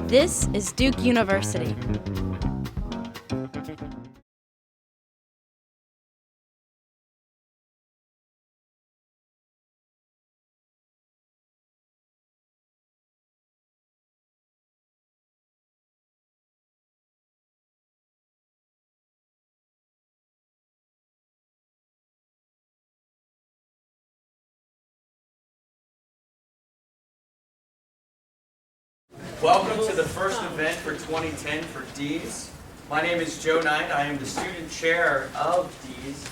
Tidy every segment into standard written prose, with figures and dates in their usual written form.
This is Duke University. Welcome to the first event for 2010 for D's. My name is Joe Knight. I am the student chair of D's.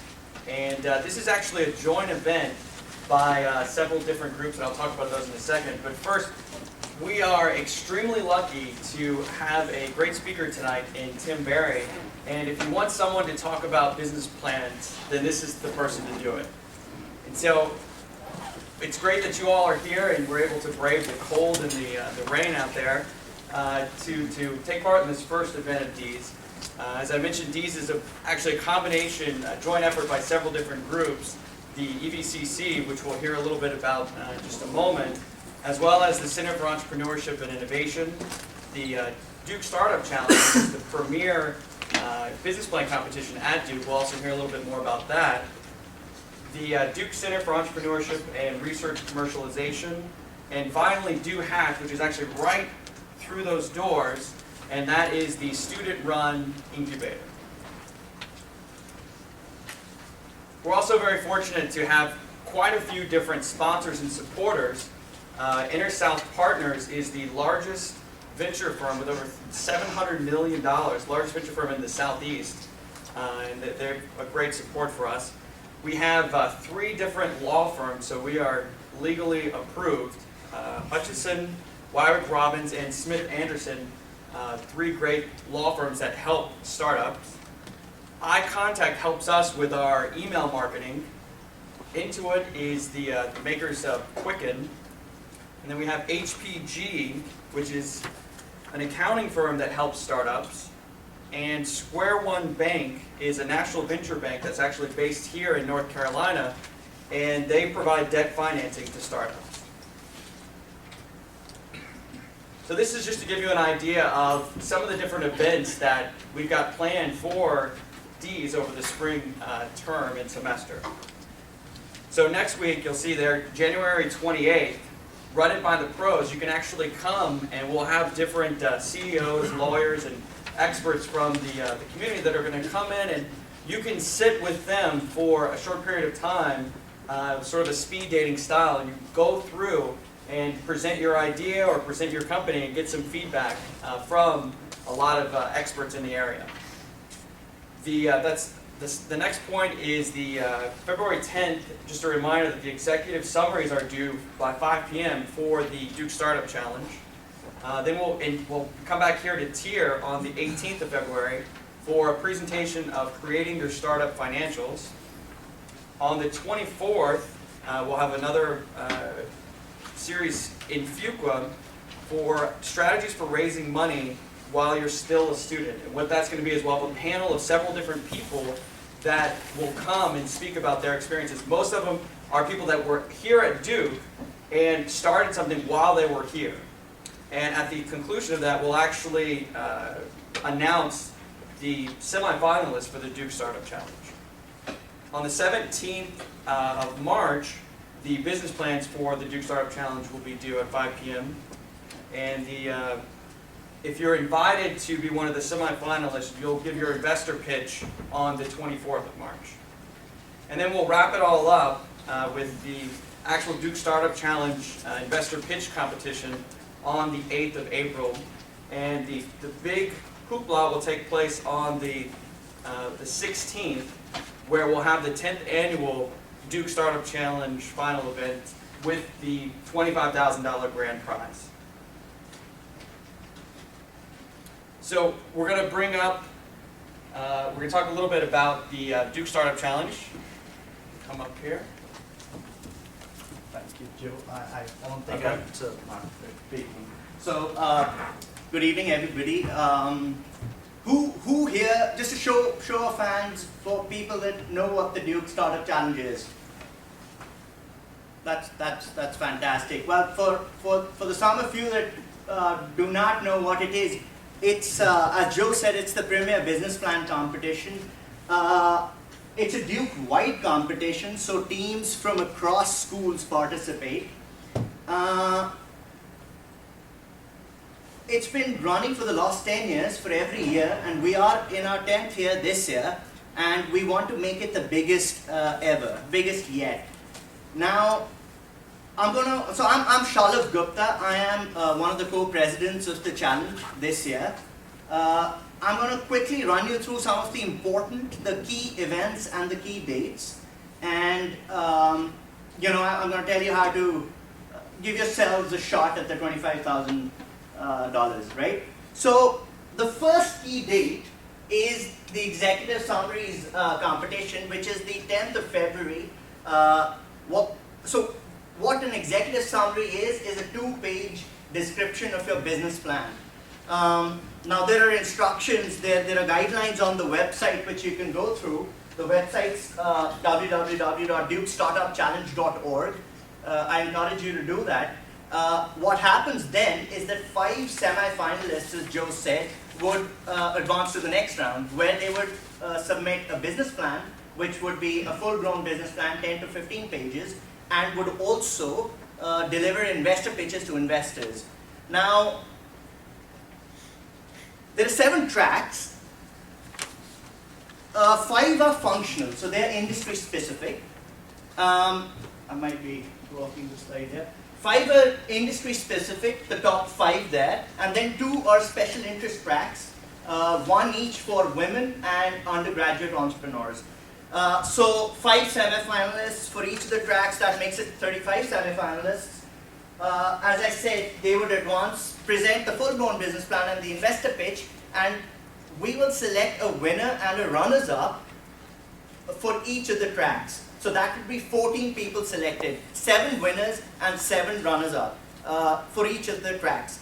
And this is actually a joint event by several different groups, and I'll talk about those in a second. But first, we are extremely lucky to have a great speaker tonight in Tim Berry. And if you want someone to talk about business plans, then this is the person to do it. And so, it's great that you all are here and we're able to brave the cold and the rain out there to take part in this first event of D's. As I mentioned, D's is actually a combination, a joint effort by several different groups. The EVCC, which we'll hear a little bit about in just a moment, as well as the Center for Entrepreneurship and Innovation, the Duke Startup Challenge, which is the premier business plan competition at Duke. We'll also hear a little bit more about that. The Duke Center for Entrepreneurship and Research Commercialization, and finally Do Hack, which is actually right through those doors, and that is the student-run incubator. We're also very fortunate to have quite a few different sponsors and supporters. InterSouth Partners is the largest venture firm with over $700 million, largest venture firm in the Southeast, and they're a great support for us. We have 3 different law firms, so we are legally approved. Hutchison, Wyrick Robbins, and Smith Anderson, 3 great law firms that help startups. iContact helps us with our email marketing. Intuit is the makers of Quicken. And then we have HPG, which is an accounting firm that helps startups. And Square One Bank is a national venture bank that's actually based here in North Carolina, and they provide debt financing to startups. So this is just to give you an idea of some of the different events that we've got planned for D's over the spring term and semester. So next week, you'll see there, January 28th, Run It by the Pros. You can actually come, and we'll have different CEOs, lawyers, and experts from the community that are going to come in, and you can sit with them for a short period of time, sort of a speed dating style, and you go through and present your idea or present your company and get some feedback from a lot of experts in the area. The next point is the February 10th, just a reminder that the executive summaries are due by 5 p.m. for the Duke Startup Challenge. Then we'll come back here to Tier on the 18th of February for a presentation of creating your startup financials. On the 24th, we'll have another series in Fuqua for strategies for raising money while you're still a student. And what that's going to be is we'll have a panel of several different people that will come and speak about their experiences. Most of them are people that were here at Duke and started something while they were here. And at the conclusion of that, we'll actually announce the semifinalists for the Duke Startup Challenge. On the 17th of March, the business plans for the Duke Startup Challenge will be due at 5 p.m. And if you're invited to be one of the semifinalists, you'll give your investor pitch on the 24th of March. And then we'll wrap it all up with the actual Duke Startup Challenge investor pitch competition on the 8th of April, and the big hoopla will take place on the 16th, where we'll have the 10th annual Duke Startup Challenge final event with the $25,000 grand prize. So we're going to bring up, we're going to talk a little bit about the Duke Startup Challenge. Come up here. Thank you, Joe. I don't think I'm speaking. So, good evening, everybody. Who here, just a show of hands for people that know what the Duke Startup Challenge is? That's fantastic. Well, for the some of you that do not know what it is, it's, as Joe said, it's the premier business plan competition. It's a Duke-wide competition, so teams from across schools participate. It's been running for the last 10 years, for every year, and we are in our 10th year this year, and we want to make it the biggest ever, biggest yet. Now, I'm Shalav Gupta. I am one of the co-presidents of the challenge this year. I'm going to quickly run you through some of the key events and the key dates. And, I'm going to tell you how to give yourselves a shot at the $25,000, right? So, the first key date is the executive summaries competition, which is the 10th of February. What an executive summary is a 2-page description of your business plan. Now there are instructions, there are guidelines on the website which you can go through. The website's www.dukestartupchallenge.org. I encourage you to do that. What happens then is that 5 semi-finalists, as Joe said, would advance to the next round, where they would submit a business plan, which would be a full-grown business plan, 10 to 15 pages, and would also deliver investor pitches to investors. Now, there are 7 tracks. 5 are functional, so they are industry specific. I might be blocking the slide here. 5 are industry specific, the top 5 there, and then 2 are special interest tracks, 1 each for women and undergraduate entrepreneurs. So 5 semi-finalists for each of the tracks, that makes it 35 semi-finalists. As I said, they would advance, present the full-blown business plan and the investor pitch, and we will select a winner and a runners-up for each of the tracks. So that would be 14 people selected, 7 winners and 7 runners-up for each of the tracks.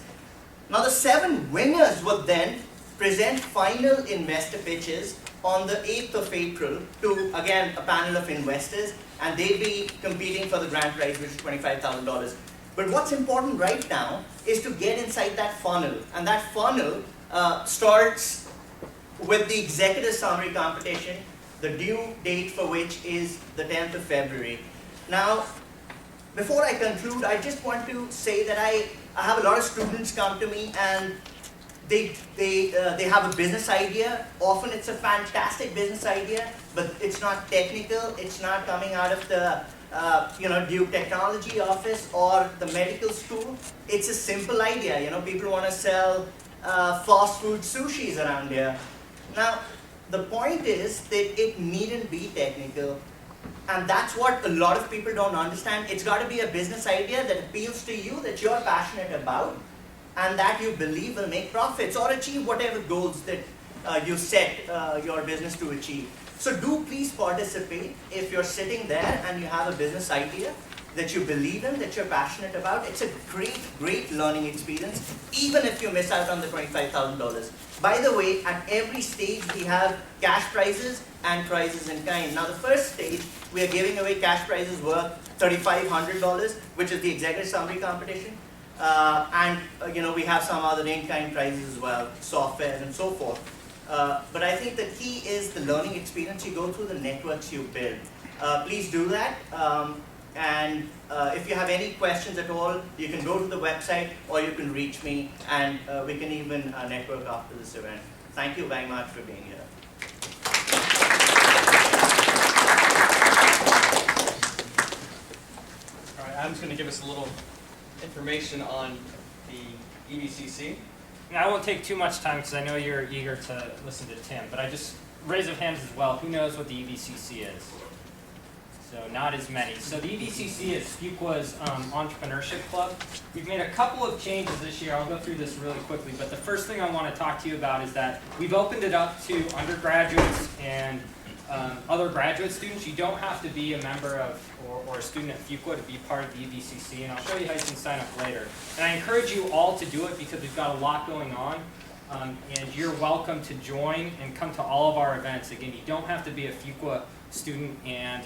Now the 7 winners would then present final investor pitches on the 8th of April to, again, a panel of investors, and they'll be competing for the grand prize, which is $25,000. But what's important right now is to get inside that funnel, and that funnel starts with the executive summary competition, the due date for which is the 10th of February. Now, before I conclude, I just want to say that I have a lot of students come to me and they have a business idea. Often it's a fantastic business idea, but it's not technical. It's not coming out of the Duke Technology office or the medical school. It's a simple idea. People want to sell fast food sushis around here. Now, the point is that it needn't be technical. And that's what a lot of people don't understand. It's got to be a business idea that appeals to you, that you're passionate about, and that you believe will make profits or achieve whatever goals that you set your business to achieve. So do please participate if you're sitting there and you have a business idea that you believe in, that you're passionate about. It's a great, great learning experience, even if you miss out on the $25,000. By the way, at every stage we have cash prizes and prizes in kind. Now the first stage, we are giving away cash prizes worth $3,500, which is the executive summary competition. We have some other in-kind prizes as well, software and so forth. But I think the key is the learning experience. You go through the networks you build. Please do that. If you have any questions at all, you can go to the website or you can reach me, and we can even network after this event. Thank you very much for being here. All right, Adam's going to give us a little information on the EVCC. I won't take too much time because I know you're eager to listen to Tim, but I just raise of hands as well. Who knows what the EVCC is? So not as many. So the EVCC is Fuqua's entrepreneurship club. We've made a couple of changes this year. I'll go through this really quickly, but the first thing I want to talk to you about is that we've opened it up to undergraduates and other graduate students. You don't have to be a member of or a student at Fuqua to be part of the EVCC, and I'll show you how you can sign up later. And I encourage you all to do it because we've got a lot going on, and you're welcome to join and come to all of our events. Again, you don't have to be a Fuqua student, and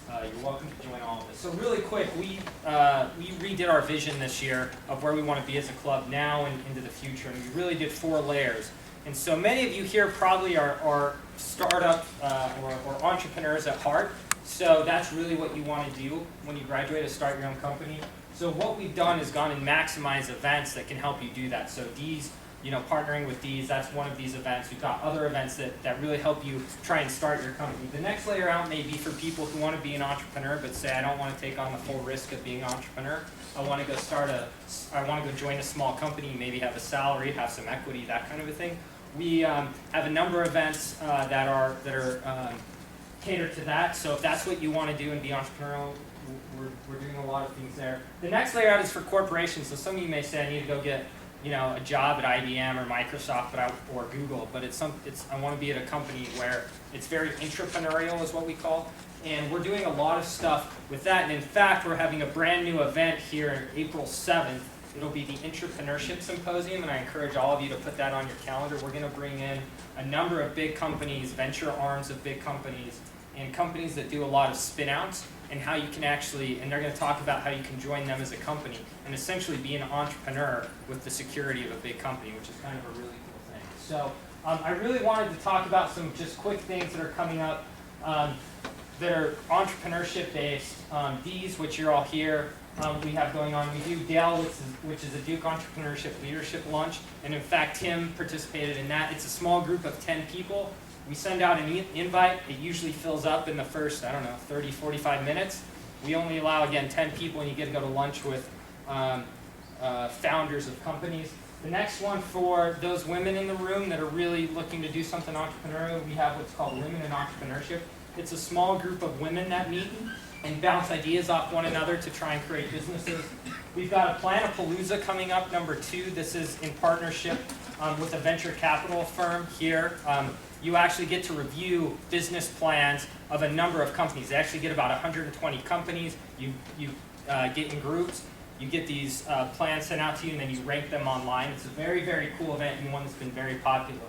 you're welcome to join all of this. So really quick, we redid our vision this year of where we want to be as a club now and into the future, and we really did 4 layers. And so many of you here probably are startup or entrepreneurs at heart. So that's really what you want to do when you graduate, is start your own company. So what we've done is gone and maximized events that can help you do that. So these, partnering with these, that's one of these events. We've got other events that really help you try and start your company. The next layer out may be for people who want to be an entrepreneur, but say, I don't want to take on the full risk of being an entrepreneur. I want to go join a small company, maybe have a salary, have some equity, that kind of a thing. We have a number of events that are catered to that. So if that's what you want to do and be entrepreneurial, we're doing a lot of things there. The next layer out is for corporations. So some of you may say, I need to go get a job at IBM or Microsoft or Google, but I want to be at a company where it's very entrepreneurial, is what we call. And we're doing a lot of stuff with that. And in fact, we're having a brand new event here April 7th. It'll be the Entrepreneurship Symposium, and I encourage all of you to put that on your calendar. We're going to bring in a number of big companies, venture arms of big companies, and companies that do a lot of spin-outs, and how you can and they're going to talk about how you can join them as a company and essentially be an entrepreneur with the security of a big company, which is kind of a really cool thing. So I really wanted to talk about some just quick things that are coming up that are entrepreneurship based. These, which you're all here, we have going on. We do Dell, which is a Duke Entrepreneurship Leadership Lunch, and in fact, Tim participated in that. It's a small group of 10 people. We send out an invite. It usually fills up in the first, 30, 45 minutes. We only allow, again, 10 people, and you get to go to lunch with founders of companies. The next one, for those women in the room that are really looking to do something entrepreneurial, we have what's called Women in Entrepreneurship. It's a small group of women that meet and bounce ideas off one another to try and create businesses. We've got a Plan-A-Palooza coming up, number 2. This is in partnership with a venture capital firm here. You actually get to review business plans of a number of companies. They actually get about 120 companies. You get in groups. You get these plans sent out to you, and then you rank them online. It's a very, very cool event, and one that's been very popular.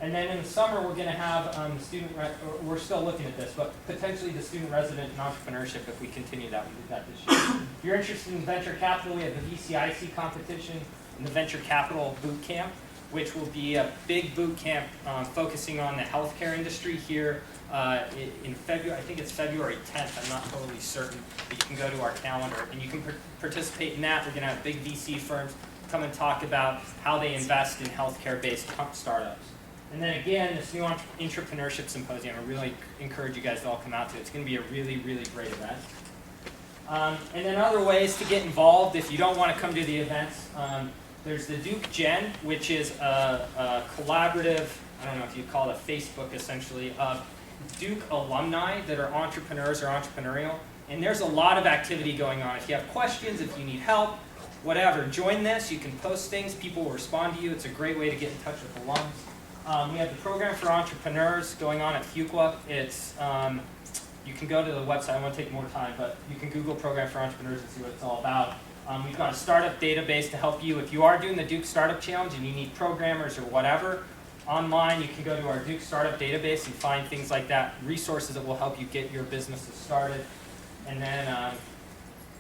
And then in the summer, we're going to have we're still looking at this, but potentially the student resident in entrepreneurship if we continue that. We did that this year. If you're interested in venture capital, we have the EVCC competition and the venture capital boot camp, which will be a big boot camp focusing on the healthcare industry here in February. I think it's February 10th. I'm not totally certain, but you can go to our calendar and you can participate in that. We're going to have big VC firms come and talk about how they invest in healthcare-based startups. And then again, this new Entrepreneurship Symposium, I really encourage you guys to all come out to it. It's going to be a really, really great event. And then other ways to get involved if you don't want to come to the events. There's the Duke Gen, which is a collaborative, I don't know if you'd call it a Facebook essentially, of Duke alumni that are entrepreneurs or entrepreneurial. And there's a lot of activity going on. If you have questions, if you need help, whatever, join this. You can post things. People will respond to you. It's a great way to get in touch with alums. We have the program for entrepreneurs going on at Fuqua. It's, you can go to the website. I won't take more time, but you can Google Program for Entrepreneurs and see what it's all about. We've got a startup database to help you. If you are doing the Duke Startup Challenge and you need programmers or whatever, online you can go to our Duke Startup database and find things like that, resources that will help you get your businesses started. And then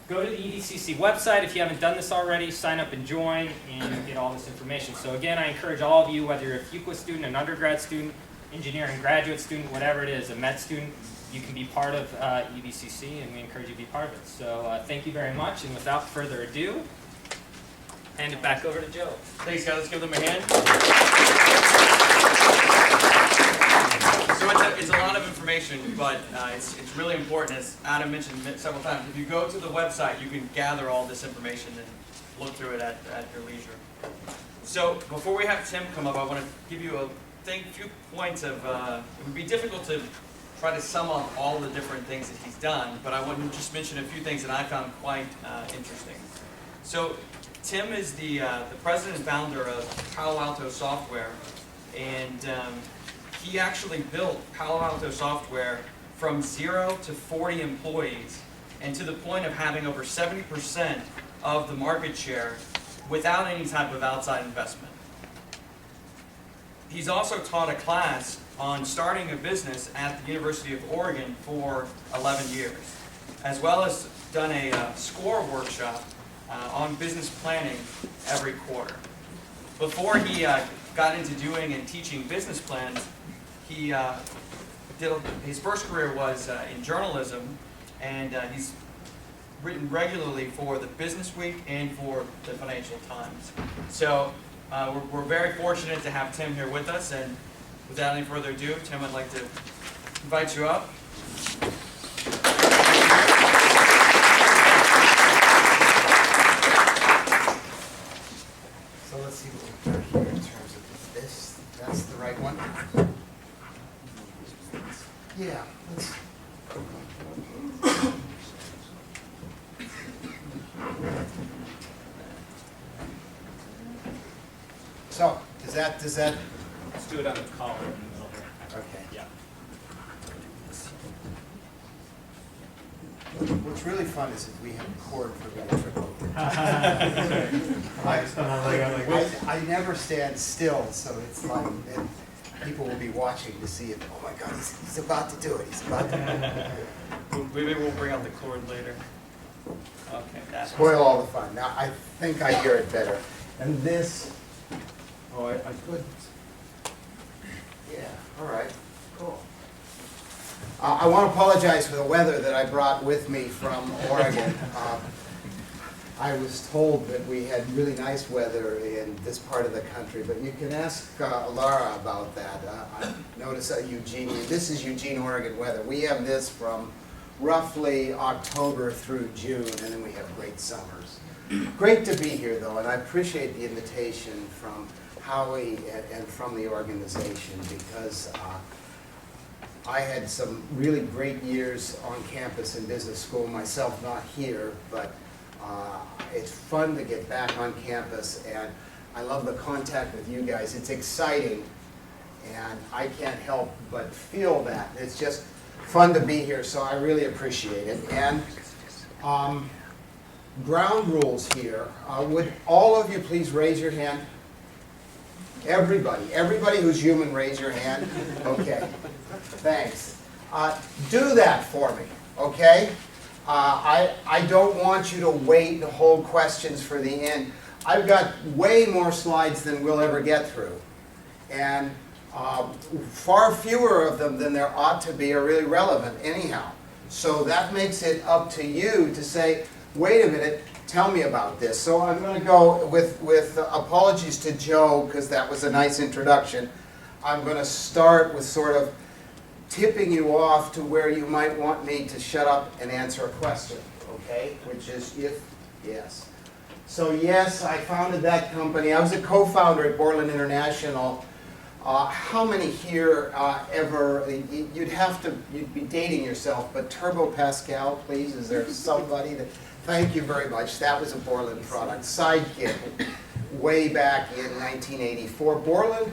go to the EVCC website if you haven't done this already, sign up and join, and you'll get all this information. So again, I encourage all of you, whether you're a Fuqua student, an undergrad student, engineering graduate student, whatever it is, a med student, you can be part of EVCC, and we encourage you to be part of it. So thank you very much, and without further ado, hand it back over to Joe. Thanks, guys. Let's give them a hand. So it's a lot of information, but it's really important, as Adam mentioned several times. If you go to the website, you can gather all this information and look through it at your leisure. So before we have Tim come up, I want to give you a few points of, it would be difficult to try to sum up all the different things that he's done, but I want to just mention a few things that I found quite interesting. So Tim is the president and founder of Palo Alto Software, and he actually built Palo Alto Software from 0 to 40 employees, and to the point of having over 70% of the market share without any type of outside investment. He's also taught a class on starting a business at the University of Oregon for 11 years, as well as done a SCORE workshop on business planning every quarter. Before he got into doing and teaching business plans, he his first career was in journalism, and he's written regularly for the Business Week and for the Financial Times. So we're very fortunate to have Tim here with us, and without any further ado, Tim, I'd like to invite you up. So let's see what we've got here in terms of this. That's the right one. Yeah. So does that? Let's do it on the collar in the middle here. Okay. Yeah. What's really fun is if we have a cord for me to trip over. I never stand still, so it's like people will be watching to see if, oh my God, he's about to do it. He's about to do it. Maybe we'll bring out the cord later. Okay, that's Spoil all the fun. Now, I think I hear it better. And this, oh, I could. Yeah, all right, cool. I want to apologize for the weather that I brought with me from Oregon. I was told that we had really nice weather in this part of the country, but you can ask Laura about that. I noticed Eugene, this is Eugene, Oregon weather. We have this from roughly October through June, and then we have great summers. Great to be here, though, and I appreciate the invitation from Howie and from the organization, because I had some really great years on campus in business school, myself not here, but it's fun to get back on campus, and I love the contact with you guys. It's exciting, and I can't help but feel that. It's just fun to be here, so I really appreciate it. And ground rules here. Would all of you please raise your hand? Everybody who's human, raise your hand. Okay, thanks. Do that for me, okay? I don't want you to wait and hold questions for the end. I've got way more slides than we'll ever get through. And far fewer of them than there ought to be are really relevant anyhow. So that makes it up to you to say, wait a minute, tell me about this. So I'm going to go with apologies to Joe, because that was a nice introduction. I'm going to start with sort of tipping you off to where you might want me to shut up and answer a question, okay? Which is if yes. So yes, I founded that company. I was a co-founder at Borland International. How many here ever, you'd be dating yourself, but Turbo Pascal, please, is there somebody that, thank you very much, that was a Borland product. Sidekick, way back in 1984. Borland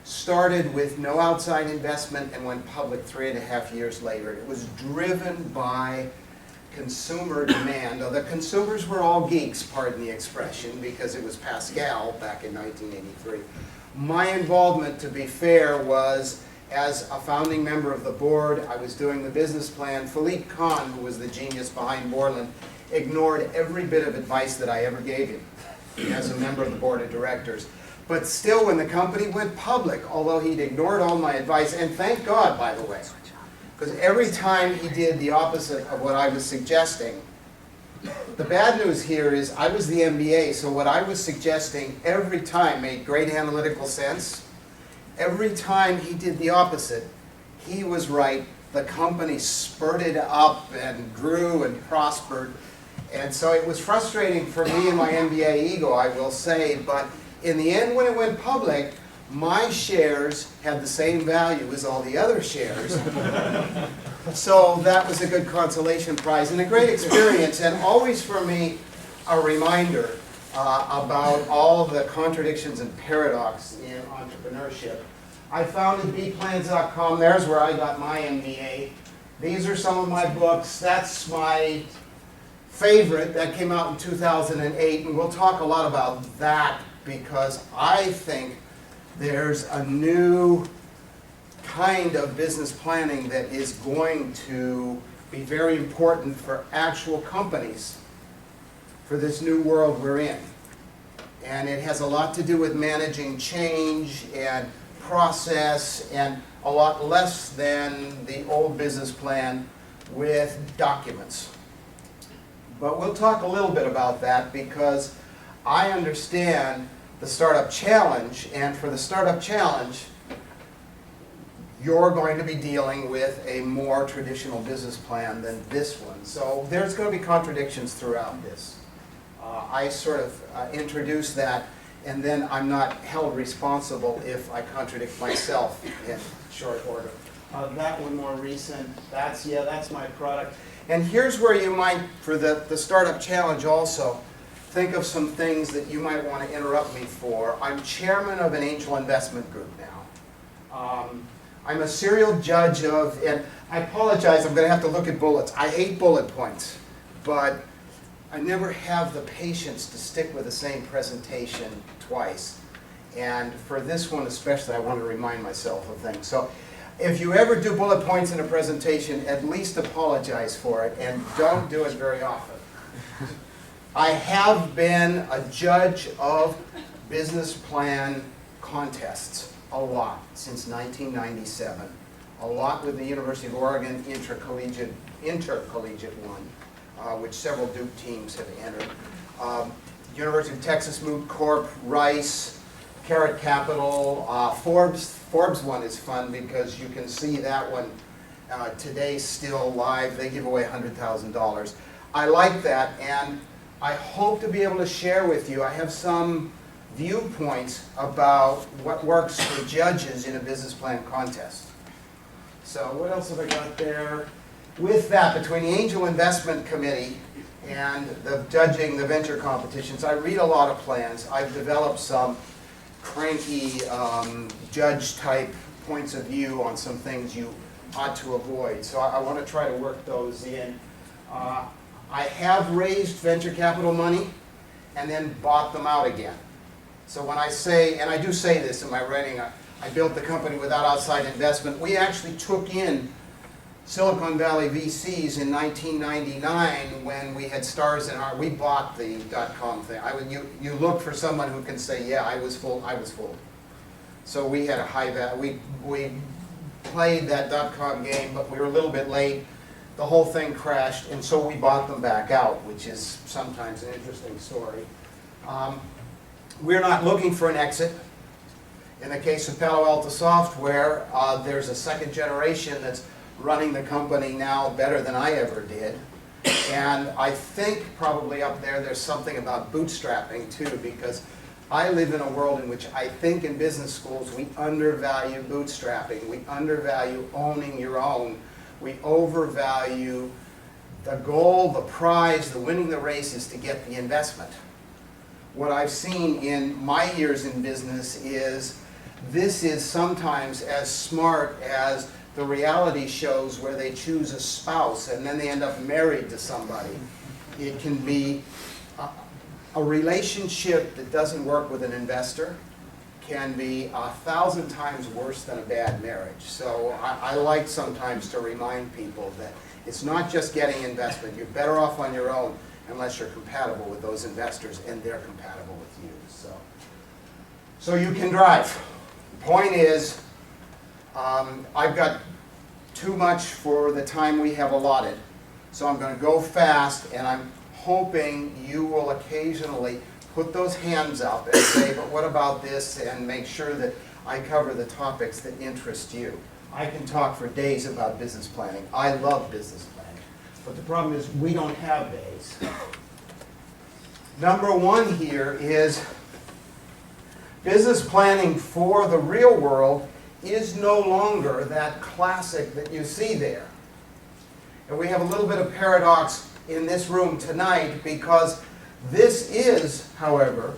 started with no outside investment and went public 3.5 years later. It was driven by consumer demand. Now, the consumers were all geeks, pardon the expression, because it was Pascal back in 1983. My involvement, to be fair, was as a founding member of the board. I was doing the business plan. Philippe Kahn, who was the genius behind Borland, ignored every bit of advice that I ever gave him as a member of the board of directors. But still, when the company went public, although he'd ignored all my advice, and thank God, by the way, because every time he did the opposite of what I was suggesting. The bad news here is I was the MBA, so what I was suggesting every time made great analytical sense. Every time he did the opposite, he was right. The company spurted up and grew and prospered. And so it was frustrating for me and my MBA ego, I will say, but in the end, when it went public, my shares had the same value as all the other shares. So that was a good consolation prize and a great experience, and always for me a reminder about all the contradictions and paradox in entrepreneurship. I founded bplans.com. There's where I got my MBA. These are some of my books. That's my favorite. That came out in 2008, and we'll talk a lot about that because I think there's a new kind of business planning that is going to be very important for actual companies for this new world we're in. And it has a lot to do with managing change and process, and a lot less than the old business plan with documents. But we'll talk a little bit about that, because I understand the Startup Challenge, and for the Startup Challenge, you're going to be dealing with a more traditional business plan than this one. So there's going to be contradictions throughout this. I sort of introduce that, and then I'm not held responsible if I contradict myself in short order. That one more recent, that's my product. And here's where you might, for the Startup Challenge also, think of some things that you might want to interrupt me for. I'm chairman of an angel investment group now. I'm a serial judge of, and I apologize, I'm going to have to look at bullets. I hate bullet points, but I never have the patience to stick with the same presentation twice. And for this one especially, I want to remind myself of things. So if you ever do bullet points in a presentation, at least apologize for it, and don't do it very often. I have been a judge of business plan contests a lot since 1997. A lot with the University of Oregon intercollegiate one, which several Duke teams have entered. University of Texas Moot Corp, Rice, Carrot Capital, Forbes one is fun because you can see that one today still live. They give away $100,000. I like that, and I hope to be able to share with you. I have some viewpoints about what works for judges in a business plan contest. So what else have I got there? With that, between the Angel Investment Committee and the judging the venture competitions, I read a lot of plans. I've developed some cranky judge-type points of view on some things you ought to avoid. So I want to try to work those in. I have raised venture capital money and then bought them out again. So when I say, and I do say this in my writing, I built the company without outside investment. We actually took in Silicon Valley VCs in 1999 when we had stars in our, we bought the .com thing. You look for someone who can say, yeah, I was fooled. So we had a high value, we played that .com game, but we were a little bit late. The whole thing crashed, and so we bought them back out, which is sometimes an interesting story. We're not looking for an exit. In the case of Palo Alto Software, there's a second generation that's running the company now better than I ever did. And I think probably up there's something about bootstrapping too, because I live in a world in which I think in business schools we undervalue bootstrapping. We undervalue owning your own. We overvalue the goal, the prize, the winning the race is to get the investment. What I've seen in my years in business is this is sometimes as smart as the reality shows where they choose a spouse and then they end up married to somebody. It can be a relationship that doesn't work with an investor can be 1,000 times worse than a bad marriage. So I like sometimes to remind people that it's not just getting investment. You're better off on your own unless you're compatible with those investors and they're compatible with you. So you can drive. The point is, I've got too much for the time we have allotted, so I'm going to go fast, and I'm hoping you will occasionally put those hands up and say, but what about this, and make sure that I cover the topics that interest you. I can talk for days about business planning. I love business planning, but the problem is we don't have days. Number one here is business planning for the real world is no longer that classic that you see there. And we have a little bit of paradox in this room tonight because this is, however,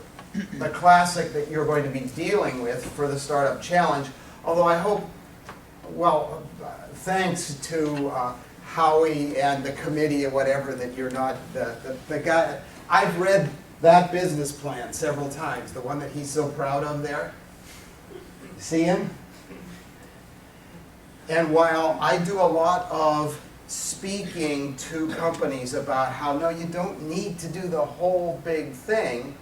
the classic that you're going to be dealing with for the Startup Challenge. Although I hope, well, thanks to Howie and the committee or whatever, that you're not the guy. I've read that business plan several times, the one that he's so proud of there. See him? And while I do a lot of speaking to companies about how, no, you don't need to do the whole big thing,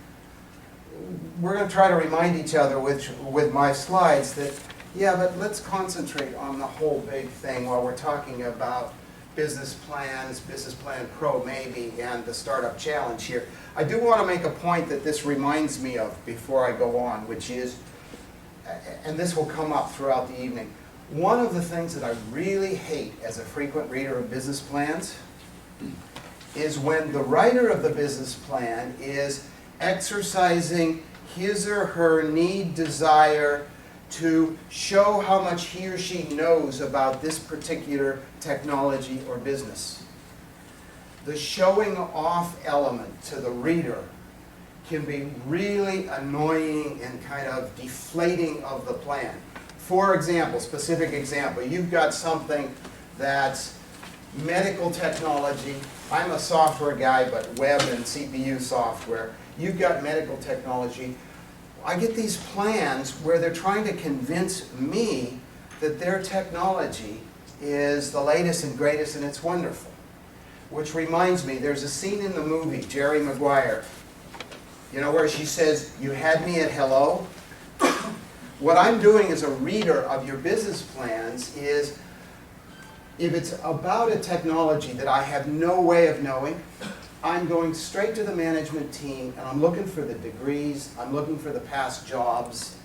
we're going to try to remind each other with my slides that, yeah, but let's concentrate on the whole big thing while we're talking about business plans, Business Plan Pro maybe, and the Startup Challenge here. I do want to make a point that this reminds me of before I go on, which is, and this will come up throughout the evening, one of the things that I really hate as a frequent reader of business plans is when the writer of the business plan is exercising his or her need, desire to show how much he or she knows about this particular technology or business. The showing off element to the reader can be really annoying and kind of deflating of the plan. For example, specific example, you've got something that's medical technology. I'm a software guy, but web and CPU software. You've got medical technology. I get these plans where they're trying to convince me that their technology is the latest and greatest and it's wonderful. Which reminds me, there's a scene in the movie, Jerry Maguire, you know, where she says, "You had me at hello." What I'm doing as a reader of your business plans is, if it's about a technology that I have no way of knowing, I'm going straight to the management team and I'm looking for the degrees, I'm looking for the past jobs.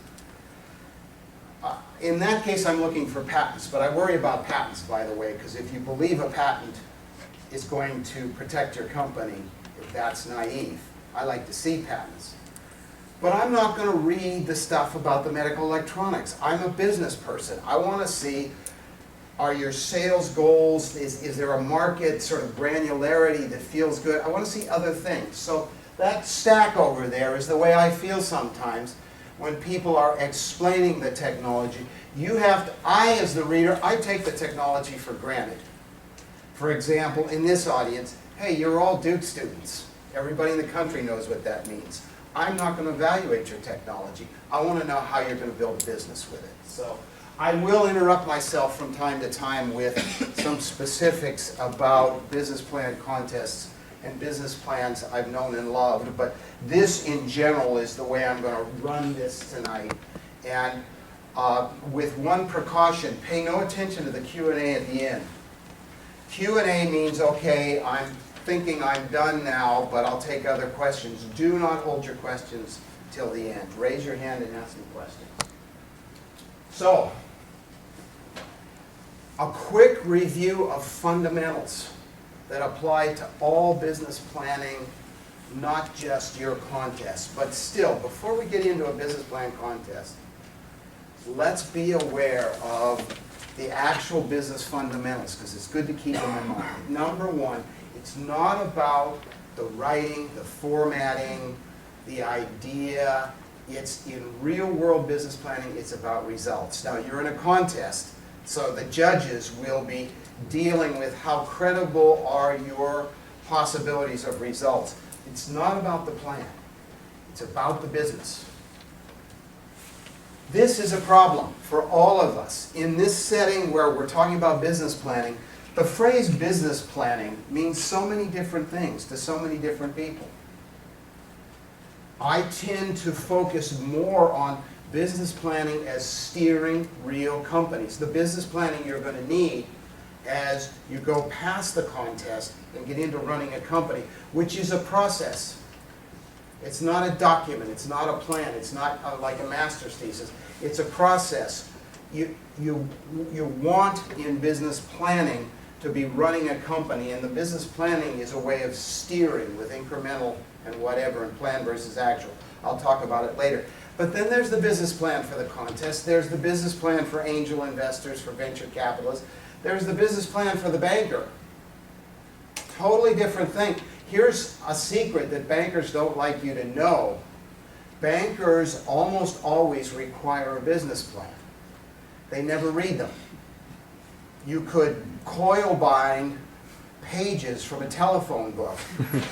In that case, I'm looking for patents, but I worry about patents, by the way, because if you believe a patent is going to protect your company, that's naive. I like to see patents. But I'm not going to read the stuff about the medical electronics. I'm a business person. I want to see, are your sales goals, is there a market sort of granularity that feels good? I want to see other things. So that stack over there is the way I feel sometimes when people are explaining the technology. You have to, I as the reader, I take the technology for granted. For example, in this audience, hey, you're all Duke students. Everybody in the country knows what that means. I'm not going to evaluate your technology. I want to know how you're going to build a business with it. So I will interrupt myself from time to time with some specifics about business plan contests and business plans I've known and loved, but this in general is the way I'm going to run this tonight. And with one precaution, pay no attention to the Q&A at the end. Q&A means, okay, I'm thinking I'm done now, but I'll take other questions. Do not hold your questions till the end. Raise your hand and ask me questions. So, a quick review of fundamentals that apply to all business planning, not just your contest. But still, before we get into a business plan contest, let's be aware of the actual business fundamentals, because it's good to keep them in mind. Number one, it's not about the writing, the formatting, the idea. It's in real world business planning, it's about results. Now, you're in a contest, so the judges will be dealing with how credible are your possibilities of results. It's not about the plan. It's about the business. This is a problem for all of us. In this setting where we're talking about business planning, the phrase business planning means so many different things to so many different people. I tend to focus more on business planning as steering real companies. The business planning you're going to need as you go past the contest and get into running a company, which is a process. It's not a document, it's not a plan, it's not like a master's thesis. It's a process. You want in business planning to be running a company, and the business planning is a way of steering with incremental and whatever, and plan versus actual. I'll talk about it later. But then there's the business plan for the contest. There's the business plan for angel investors, for venture capitalists. There's the business plan for the banker. Totally different thing. Here's a secret that bankers don't like you to know. Bankers almost always require a business plan. They never read them. You could coil bind pages from a telephone book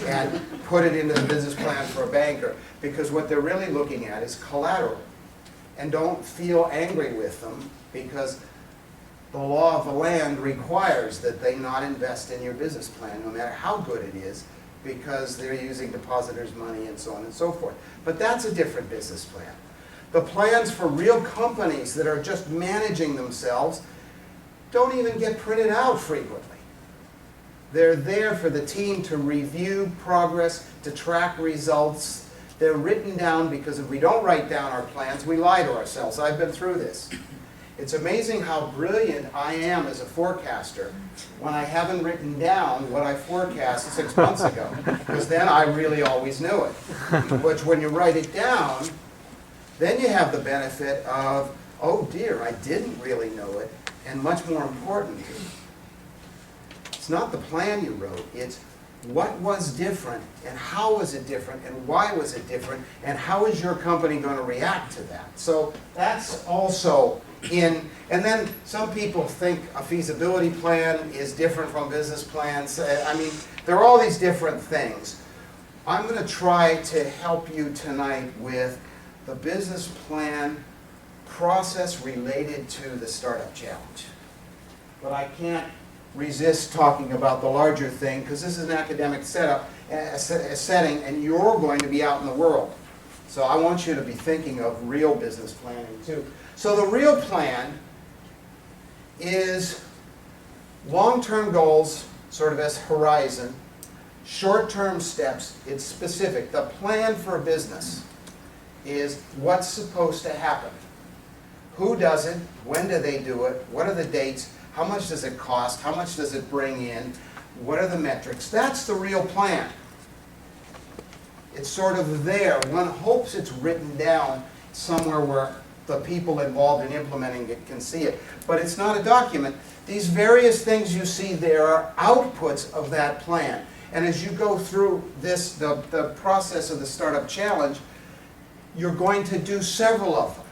and put it into the business plan for a banker, because what they're really looking at is collateral. And don't feel angry with them, because the law of the land requires that they not invest in your business plan, no matter how good it is, because they're using depositors' money and so on and so forth. But that's a different business plan. The plans for real companies that are just managing themselves don't even get printed out frequently. They're there for the team to review progress, to track results. They're written down because if we don't write down our plans, we lie to ourselves. I've been through this. It's amazing how brilliant I am as a forecaster when I haven't written down what I forecast 6 months ago, because then I really always knew it. But when you write it down, then you have the benefit of, oh dear, I didn't really know it, and much more important, it's not the plan you wrote, it's what was different, and how was it different, and why was it different, and how is your company going to react to that? So that's also in, and then some people think a feasibility plan is different from business plans. I mean, there are all these different things. I'm going to try to help you tonight with the business plan process related to the startup challenge. But I can't resist talking about the larger thing, because this is an academic setting, and you're going to be out in the world. So I want you to be thinking of real business planning too. So the real plan is long-term goals, sort of as horizon, short-term steps, it's specific. The plan for a business is what's supposed to happen. Who does it? When do they do it? What are the dates? How much does it cost? How much does it bring in? What are the metrics? That's the real plan. It's sort of there. One hopes it's written down somewhere where the people involved in implementing it can see it. But it's not a document. These various things you see there are outputs of that plan. And as you go through this, the process of the Startup Challenge, you're going to do several of them.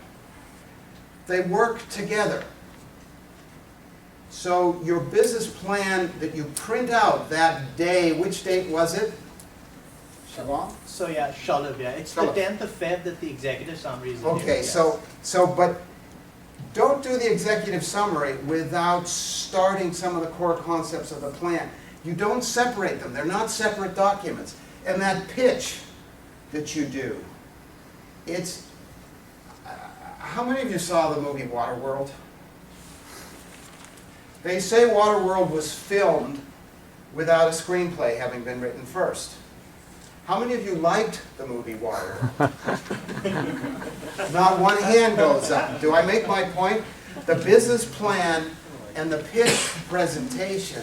They work together. So your business plan that you print out that day, which date was it? Siobhan? So yeah, Shalab, yeah. It's Shalab. the 10th of Feb that the executive summary is due, Okay, yes. but don't do the executive summary without starting some of the core concepts of the plan. You don't separate them. They're not separate documents. And that pitch that you do, it's, how many of you saw the movie Waterworld? They say Waterworld was filmed without a screenplay having been written first. How many of you liked the movie Waterworld? Not one hand goes up. Do I make my point? The business plan and the pitch presentation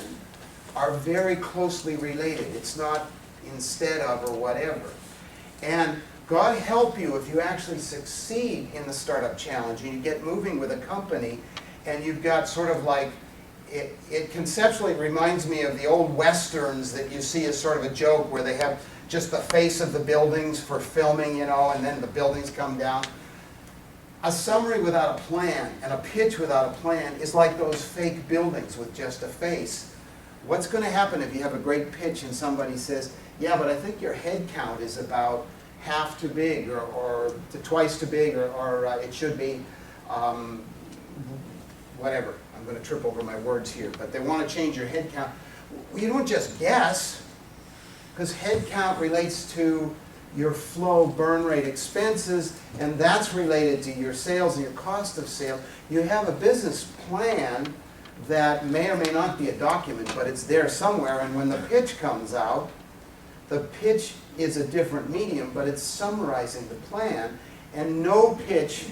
are very closely related. It's not instead of or whatever. And God help you if you actually succeed in the Startup Challenge and you get moving with a company and you've got sort of like, it conceptually reminds me of the old westerns that you see as sort of a joke where they have just the face of the buildings for filming, you know, and then the buildings come down. A summary without a plan and a pitch without a plan is like those fake buildings with just a face. What's going to happen if you have a great pitch and somebody says, yeah, but I think your head count is about half too big or twice too big or it should be whatever. I'm going to trip over my words here, but they want to change your head count. You don't just guess, because head count relates to your flow burn rate expenses, and that's related to your sales and your cost of sales. You have a business plan that may or may not be a document, but it's there somewhere, and when the pitch comes out, the pitch is a different medium, but it's summarizing the plan, and no pitch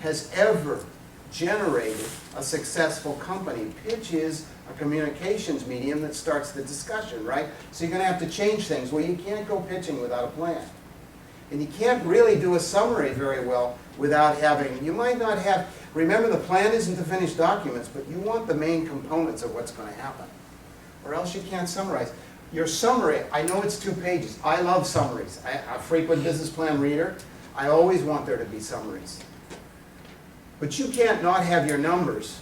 has ever generated a successful company. Pitch is a communications medium that starts the discussion, right? So you're going to have to change things. Well, you can't go pitching without a plan. And you can't really do a summary very well without having, you might not have, remember the plan isn't the finished documents, but you want the main components of what's going to happen. Or else you can't summarize. Your summary, I know it's 2 pages. I love summaries. I'm a frequent business plan reader. I always want there to be summaries. But you can't not have your numbers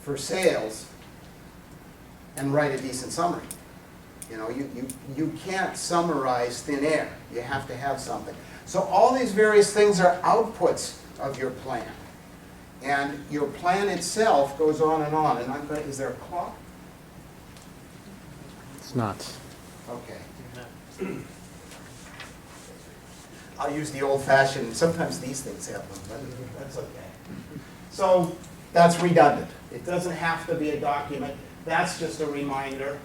for sales and write a decent summary. You know, you can't summarize thin air. You have to have something. So all these various things are outputs of your plan. And your plan itself goes on, and I'm going to, is there a clock? It's not. Okay. I'll use the old-fashioned, sometimes these things happen, but that's okay. So that's redundant. It doesn't have to be a document. That's just a reminder.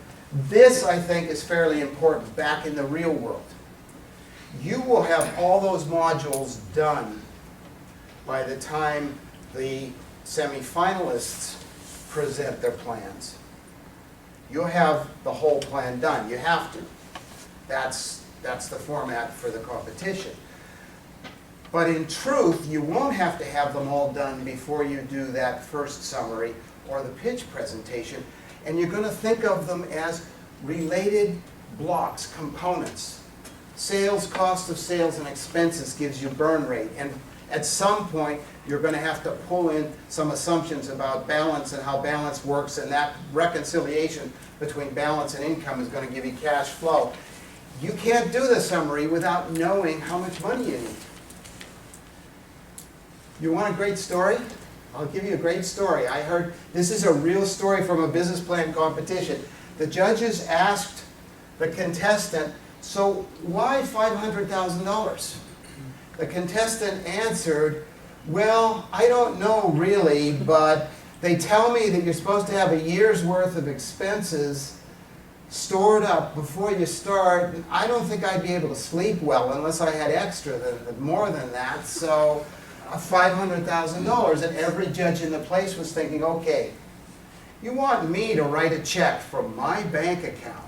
This, I think, is fairly important back in the real world. You will have all those modules done by the time the semifinalists present their plans. You'll have the whole plan done. You have to. That's the format for the competition. But in truth, you won't have to have them all done before you do that first summary or the pitch presentation. And you're going to think of them as related blocks, components. Sales, cost of sales, and expenses gives you burn rate. And at some point, you're going to have to pull in some assumptions about balance and how balance works, and that reconciliation between balance and income is going to give you cash flow. You can't do the summary without knowing how much money you need. You want a great story? I'll give you a great story. I heard, this is a real story from a business plan competition. The judges asked the contestant, so why $500,000? The contestant answered, well, I don't know really, but they tell me that you're supposed to have a year's worth of expenses stored up before you start. I don't think I'd be able to sleep well unless I had extra, more than that, so $500,000. And every judge in the place was thinking, okay, you want me to write a check from my bank account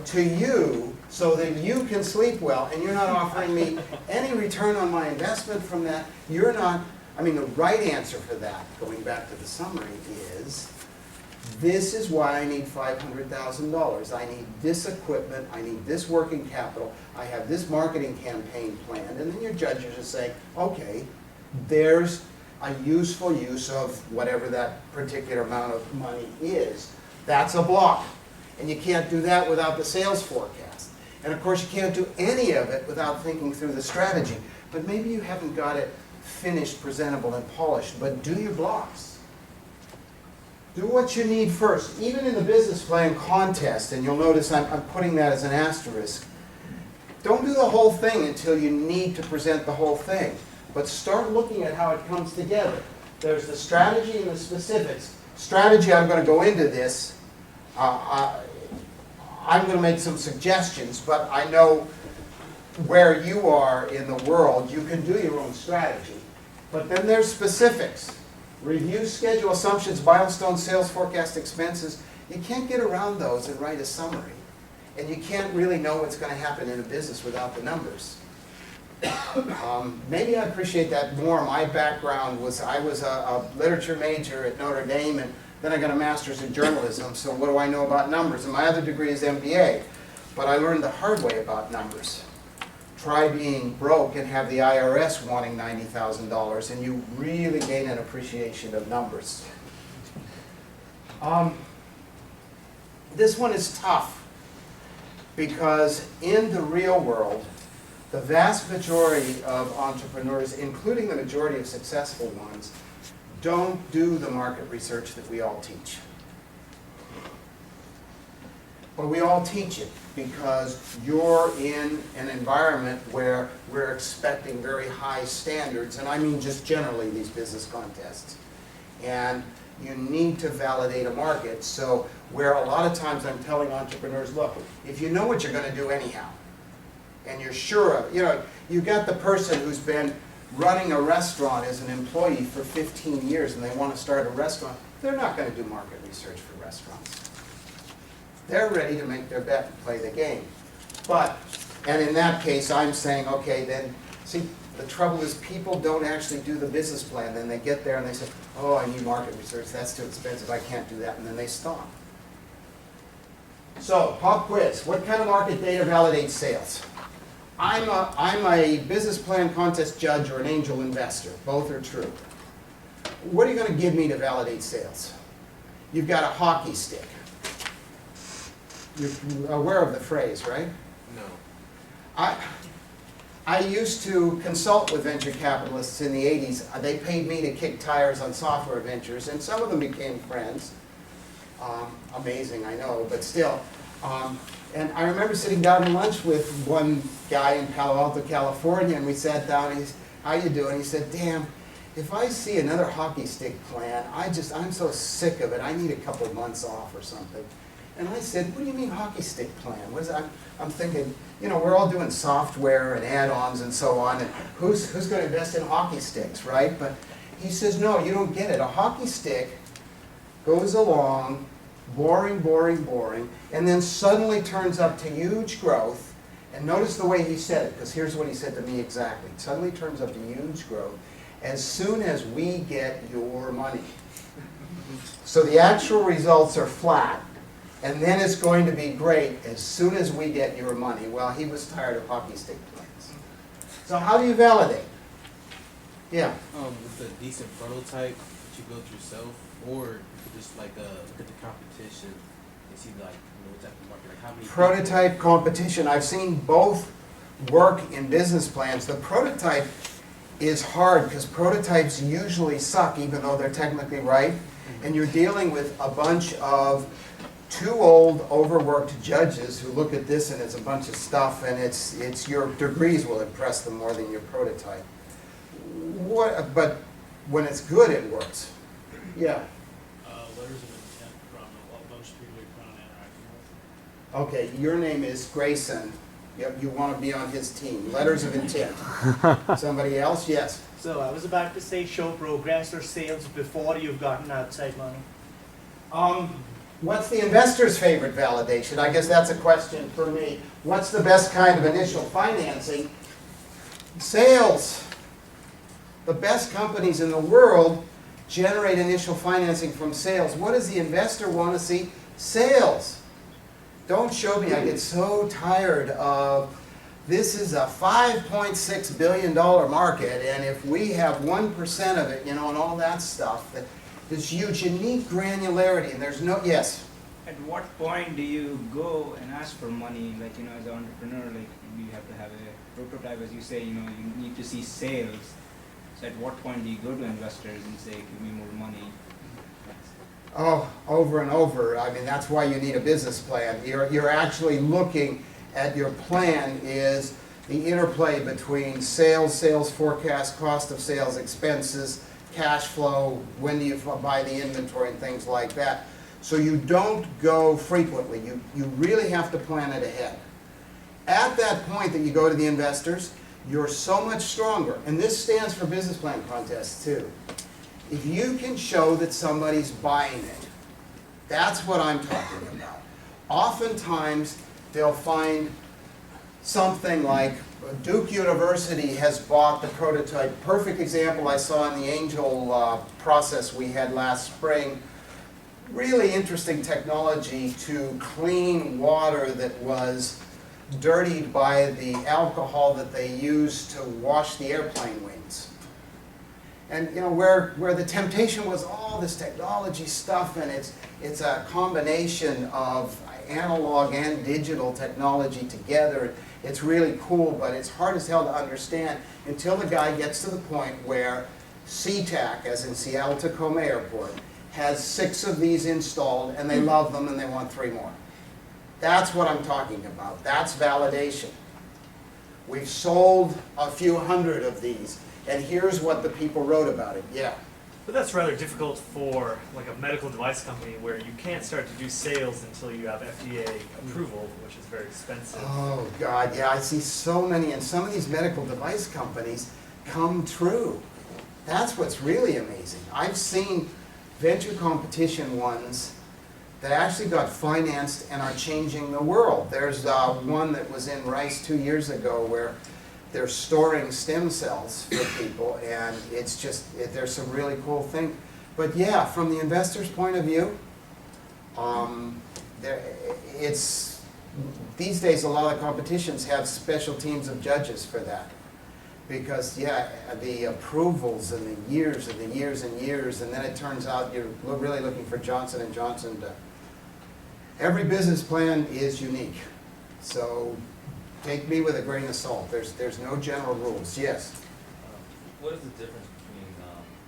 to you so that you can sleep well, and you're not offering me any return on my investment from that. You're not, I mean, the right answer for that, going back to the summary, is this is why I need $500,000. I need this equipment, I need this working capital, I have this marketing campaign planned, and then your judges are saying, okay, there's a useful use of whatever that particular amount of money is. That's a block. And you can't do that without the sales forecast. And of course, you can't do any of it without thinking through the strategy. But maybe you haven't got it finished, presentable, and polished, but do your blocks. Do what you need first. Even in the business plan contest, and you'll notice I'm putting that as an asterisk, don't do the whole thing until you need to present the whole thing. But start looking at how it comes together. There's the strategy and the specifics. Strategy, I'm going to go into this. I'm going to make some suggestions, but I know where you are in the world. You can do your own strategy. But then there's specifics. Review, schedule, assumptions, milestone, sales forecast, expenses. You can't get around those and write a summary. And you can't really know what's going to happen in a business without the numbers. Maybe I appreciate that more. My background was, I was a literature major at Notre Dame, and then I got a master's in journalism, so what do I know about numbers? And my other degree is MBA, but I learned the hard way about numbers. Try being broke and have the IRS wanting $90,000, and you really gain an appreciation of numbers. This one is tough, because in the real world, the vast majority of entrepreneurs, including the majority of successful ones, don't do the market research that we all teach. But we all teach it because you're in an environment where we're expecting very high standards, and I mean just generally these business contests. And you need to validate a market, so where a lot of times I'm telling entrepreneurs, look, if you know what you're going to do anyhow, and you're sure of, you got the person who's been running a restaurant as an employee for 15 years and they want to start a restaurant, they're not going to do market research for restaurants. They're ready to make their bet and play the game. But, and in that case, I'm saying, okay, then, see, the trouble is people don't actually do the business plan. Then they get there and they say, oh, I need market research, that's too expensive, I can't do that, and then they stop. So, pop quiz, what kind of market data validates sales? I'm a business plan contest judge or an angel investor. Both are true. What are you going to give me to validate sales? You've got a hockey stick. You're aware of the phrase, right? No. I used to consult with venture capitalists in the 80s. They paid me to kick tires on software ventures, and some of them became friends. Amazing, I know, but still. And I remember sitting down to lunch with one guy in Palo Alto, California, and we sat down, and he's, how you doing? He said, damn, if I see another hockey stick plan, I'm so sick of it, I need a couple months off or something. And I said, what do you mean hockey stick plan? What is that? I'm thinking, you know, we're all doing software and add-ons and so on, and who's going to invest in hockey sticks, right? But he says, no, you don't get it. A hockey stick goes along, boring, boring, boring, and then suddenly turns up to huge growth. And notice the way he said it, because here's what he said to me exactly. It suddenly turns up to huge growth as soon as we get your money. So the actual results are flat, and then it's going to be great as soon as we get your money. Well, he was tired of hockey stick plans. So how do you validate? Yeah. With a decent prototype that you built yourself, or you could just like look at the competition and see like what type of market, like how many Prototype competition. I've seen both work in business plans. The prototype is hard because prototypes usually suck, even though they're technically right. And you're dealing with a bunch of too old, overworked judges who look at this and it's a bunch of stuff, and it's your degrees will impress them more than your prototype. But when it's good, it works. Yeah. Letters of intent from a bunch of people you plan on interacting with. Okay, your name is Grayson. You want to be on his team. Letters of intent. Somebody else? Yes. So I was about to say show progress or sales before you've gotten outside money. What's the investor's favorite validation? I guess that's a question for me. What's the best kind of initial financing? Sales. The best companies in the world generate initial financing from sales. What does the investor want to see? Sales. Don't show me. I get so tired of this is a $5.6 billion market, and if we have 1% of it, you know, and all that stuff, this huge, unique granularity, and there's no, yes? At what point do you go and ask for money? Like, you know, as an entrepreneur, like, you have to have a prototype, as you say, you know, you need to see sales. So at what point do you go to investors and say, give me more money? Oh, over and over. I mean, that's why you need a business plan. You're actually looking at your plan is the interplay between sales, sales forecast, cost of sales, expenses, cash flow, when do you buy the inventory and things like that. So you don't go frequently. You really have to plan it ahead. At that point that you go to the investors, you're so much stronger. And this stands for business plan contests too. If you can show that somebody's buying it, that's what I'm talking about. Oftentimes, they'll find something like Duke University has bought the prototype. Perfect example I saw in the Angel process we had last spring. Really interesting technology to clean water that was dirtied by the alcohol that they used to wash the airplane wings. And you know, where the temptation was all this technology stuff, and it's a combination of analog and digital technology together. It's really cool, but it's hard as hell to understand until the guy gets to the point where SeaTac, as in Seattle-Tacoma Airport, has 6 of these installed, and they love them, and they want 3 more. That's what I'm talking about. That's validation. We've sold a few hundred of these, and here's what the people wrote about it. Yeah. But that's rather difficult for like a medical device company where you can't start to do sales until you have FDA approval, which is very expensive. Oh God, yeah, I see so many, and some of these medical device companies come true. That's what's really amazing. I've seen venture competition ones that actually got financed and are changing the world. There's one that was in Rice 2 years ago where they're storing stem cells for people, and it's just, there's some really cool things. But yeah, from the investor's point of view, these days a lot of competitions have special teams of judges for that. Because yeah, the approvals and the years and the years and years, and then it turns out you're really looking for Johnson & Johnson to. Every business plan is unique. So take me with a grain of salt. There's no general rules. Yes? What is the difference between,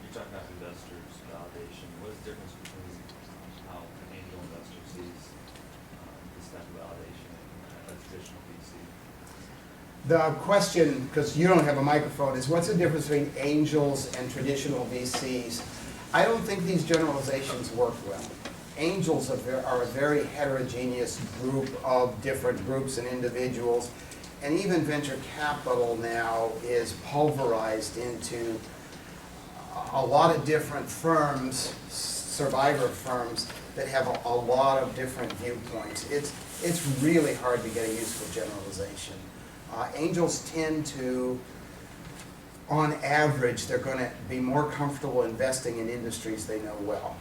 you're talking about investors' validation, what is the difference between how an angel investor sees this type of validation and a traditional VC? The question, because you don't have a microphone, is what's the difference between angels and traditional VCs? I don't think these generalizations work well. Angels are a very heterogeneous group of different groups and individuals, and even venture capital now is pulverized into a lot of different firms, survivor firms, that have a lot of different viewpoints. It's really hard to get a useful generalization. Angels tend to, on average, they're going to be more comfortable investing in industries they know well.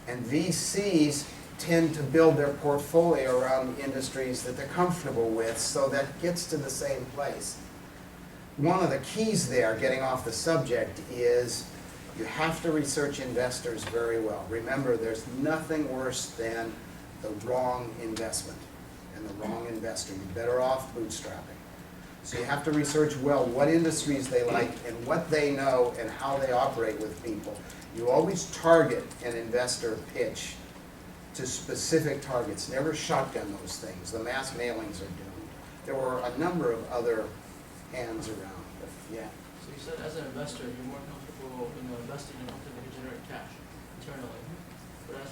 And VCs tend to build their portfolio around industries that they're comfortable with, so that gets to the same place. One of the keys there, getting off the subject, is you have to research investors very well. Remember, there's nothing worse than the wrong investment and the wrong investor. You're better off bootstrapping. So you have to research well what industries they like and what they know and how they operate with people. You always target an investor pitch to specific targets. Never shotgun those things. The mass mailings are doomed. There were a number of other hands around, but yeah. So you said as an investor, you're more comfortable, investing in something that can generate cash internally. But that's,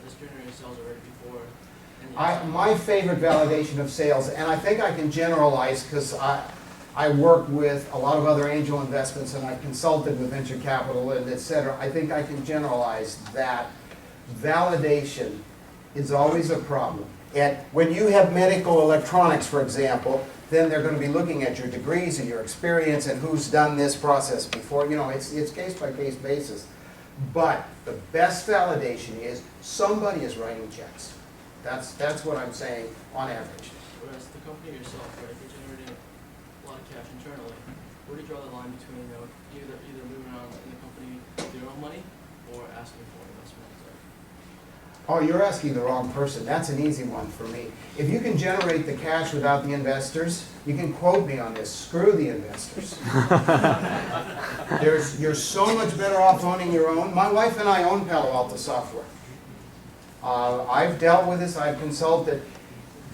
this generated sales already before. My favorite validation of sales, and I think I can generalize because I work with a lot of other angel investments and I've consulted with venture capital and et cetera. I think I can generalize that validation is always a problem. And when you have medical electronics, for example, then they're going to be looking at your degrees and your experience and who's done this process before. It's case-by-case basis. But the best validation is somebody is writing checks. That's what I'm saying on average. Whereas the company yourself, right, if you're generating a lot of cash internally, where do you draw the line between either moving around in the company with your own money or asking for investment? Oh, you're asking the wrong person. That's an easy one for me. If you can generate the cash without the investors, you can quote me on this. Screw the investors. You're so much better off owning your own. My wife and I own Palo Alto Software. I've dealt with this. I've consulted.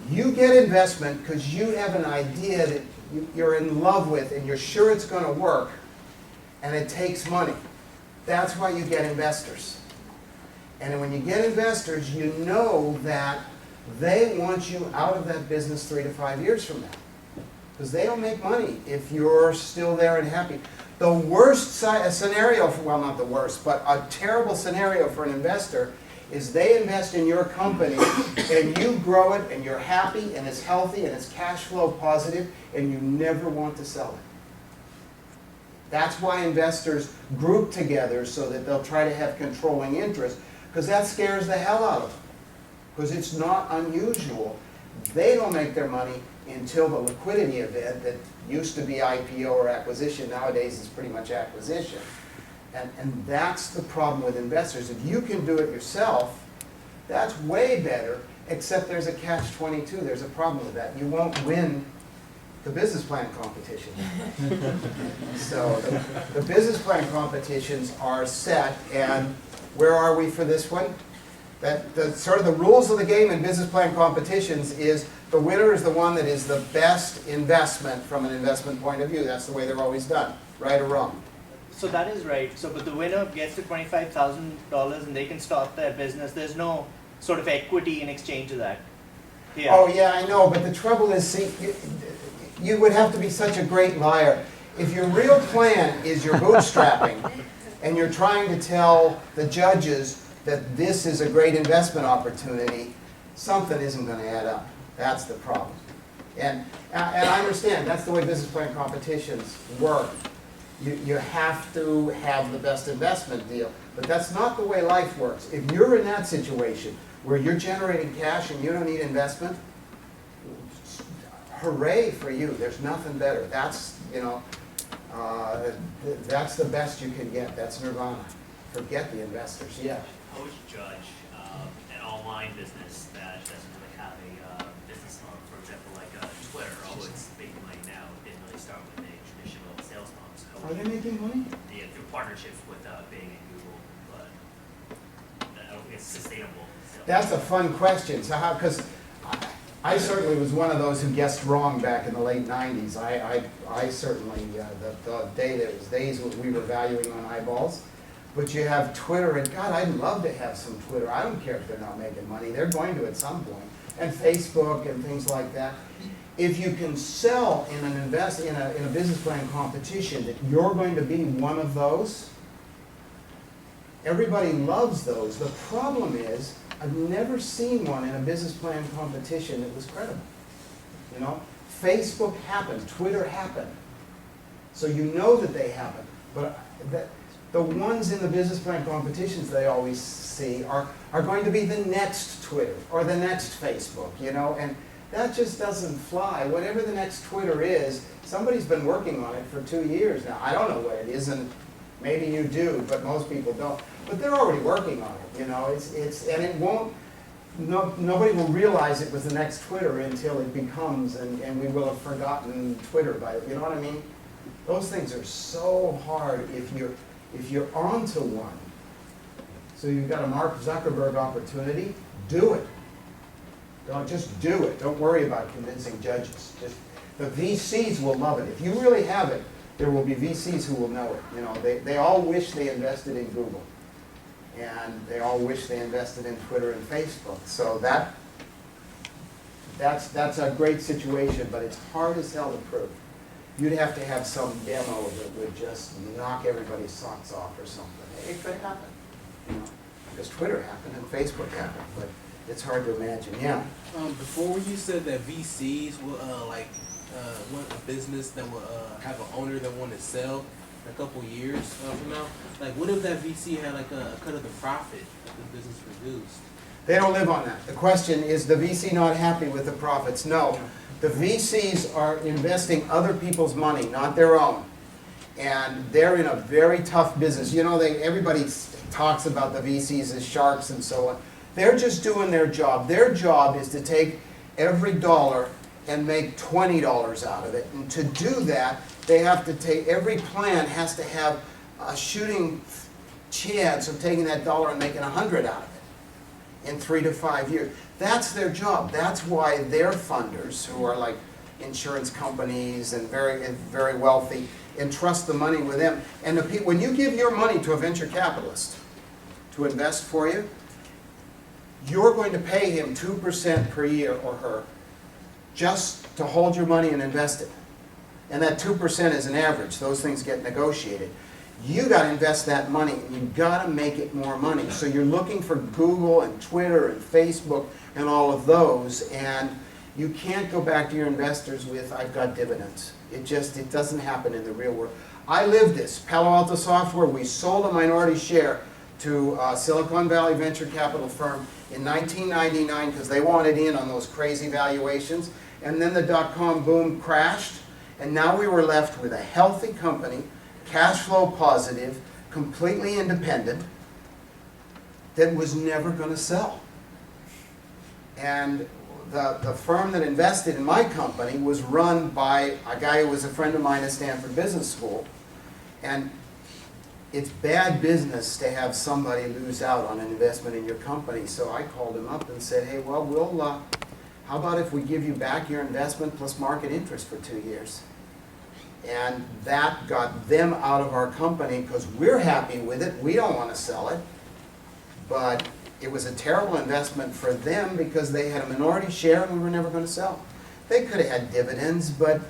You get investment because you have an idea that you're in love with and you're sure it's going to work, and it takes money. That's why you get investors. And when you get investors, you know that they want you out of that business 3 to 5 years from now. Because they don't make money if you're still there and happy. The worst scenario, well, not the worst, but a terrible scenario for an investor is they invest in your company and you grow it and you're happy and it's healthy and it's cash flow positive and you never want to sell it. That's why investors group together so that they'll try to have controlling interest, because that scares the hell out of them. Because it's not unusual. They don't make their money until the liquidity event that used to be IPO or acquisition, nowadays is pretty much acquisition. And that's the problem with investors. If you can do it yourself, that's way better, except there's a catch-22. There's a problem with that. You won't win the business plan competition. So the business plan competitions are set, and where are we for this one? Sort of the rules of the game in business plan competitions is the winner is the one that is the best investment from an investment point of view. That's the way they're always done, right or wrong. So that is right. So, but the winner gets to $25,000 and they can start their business. There's no sort of equity in exchange of that. Yeah. Oh yeah, I know, but the trouble is, see, you would have to be such a great liar. If your real plan is you're bootstrapping and you're trying to tell the judges that this is a great investment opportunity, something isn't going to add up. That's the problem. And I understand, that's the way business plan competitions work. You have to have the best investment deal. But that's not the way life works. If you're in that situation where you're generating cash and you don't need investment, hooray for you. There's nothing better. That's, that's the best you can get. That's nirvana. Forget the investors. Yeah. How would you judge an online business that doesn't really have a business model? For example, like Are they making money? Yeah, through partnerships with Bing and Google, but I don't think it's sustainable. So. That's a fun question. So how, because I certainly was one of those who guessed wrong back in the late 90s. I certainly, the day that was days when we were valuing on eyeballs. But you have Twitter, and God, I'd love to have some Twitter. I don't care if they're not making money. They're going to at some point. And Facebook and things like that. If you can sell in an in a business plan competition that you're going to be one of those, everybody loves those. The problem is, I've never seen one in a business plan competition that was credible. You know, Facebook happened, Twitter happened. So you know that they happen. But the ones in the business plan competitions they always see are going to be the next Twitter or the next Facebook, you know, and that just doesn't fly. Whatever the next Twitter is, somebody's been working on it for 2 years now. I don't know what it is, and maybe you do, but most people don't. But they're already working on it, you know. And it won't. Nobody will realize it was the next Twitter until it becomes, and we will have forgotten Twitter by it. You know what I mean? Those things are so hard if you're onto one. So you've got a Mark Zuckerberg opportunity. Do it. Don't just do it. Don't worry about convincing judges. Just the VCs will love it. If you really have it, there will be VCs who will know it. You know, they all wish they invested in Google, and they all wish they invested in Twitter and Facebook. So that's a great situation, but it's hard as hell to prove. You'd have to have some demo that would just knock everybody's socks off or something. It could happen, you know, because Twitter happened and Facebook happened, but it's hard to imagine. Yeah. Before you said that VCs will want a business that will have an owner that want to sell in a couple years from now. Like, what if that VC had like a cut of the profit that the business produced? They don't live on that. The question is, the VC not happy with the profits? No. The VCs are investing other people's money, not their own. And they're in a very tough business. You know, everybody talks about the VCs as sharks and so on. They're just doing their job. Their job is to take every dollar and make $20 out of it. And to do that, they have to take, every plan has to have a shooting chance of taking that dollar and making 100 out of it in 3 to 5 years. That's their job. That's why their funders, who are like insurance companies and very wealthy, entrust the money with them. And when you give your money to a venture capitalist to invest for you, you're going to pay him 2% per year or her just to hold your money and invest it. And that 2% is an average. Those things get negotiated. You got to invest that money, and you've got to make it more money. So you're looking for Google and Twitter and Facebook and all of those, and you can't go back to your investors with, I've got dividends. It doesn't happen in the real world. I lived this. Palo Alto Software, we sold a minority share to Silicon Valley venture capital firm in 1999 because they wanted in on those crazy valuations. And then the dot-com boom crashed, and now we were left with a healthy company, cash flow positive, completely independent, that was never going to sell. And the firm that invested in my company was run by a guy who was a friend of mine at Stanford Business School. And it's bad business to have somebody lose out on an investment in your company. So I called him up and said, hey, well, how about if we give you back your investment plus market interest for 2 years? And that got them out of our company because we're happy with it. We don't want to sell it. But it was a terrible investment for them because they had a minority share and we were never going to sell. They could have had dividends, but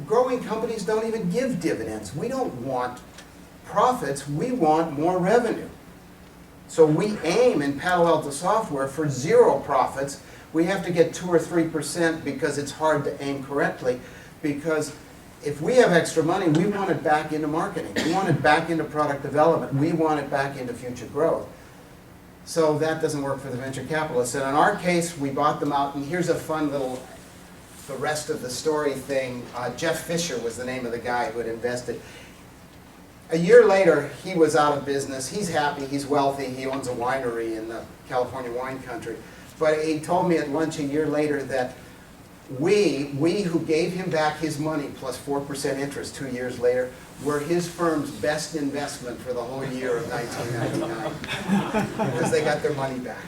growing companies don't even give dividends. We don't want profits, we want more revenue. So we aim in Palo Alto Software for 0 profits. We have to get 2 or 3% because it's hard to aim correctly. Because if we have extra money, we want it back into marketing. We want it back into product development. We want it back into future growth. So that doesn't work for the venture capitalists. And in our case, we bought them out. And here's a fun little, the rest of the story thing. Jeff Fisher was the name of the guy who had invested. A year later, he was out of business. He's happy, he's wealthy, he owns a winery in the California wine country. But he told me at lunch a year later that We who gave him back his money plus 4% interest 2 years later were his firm's best investment for the whole year of 1999 because they got their money back.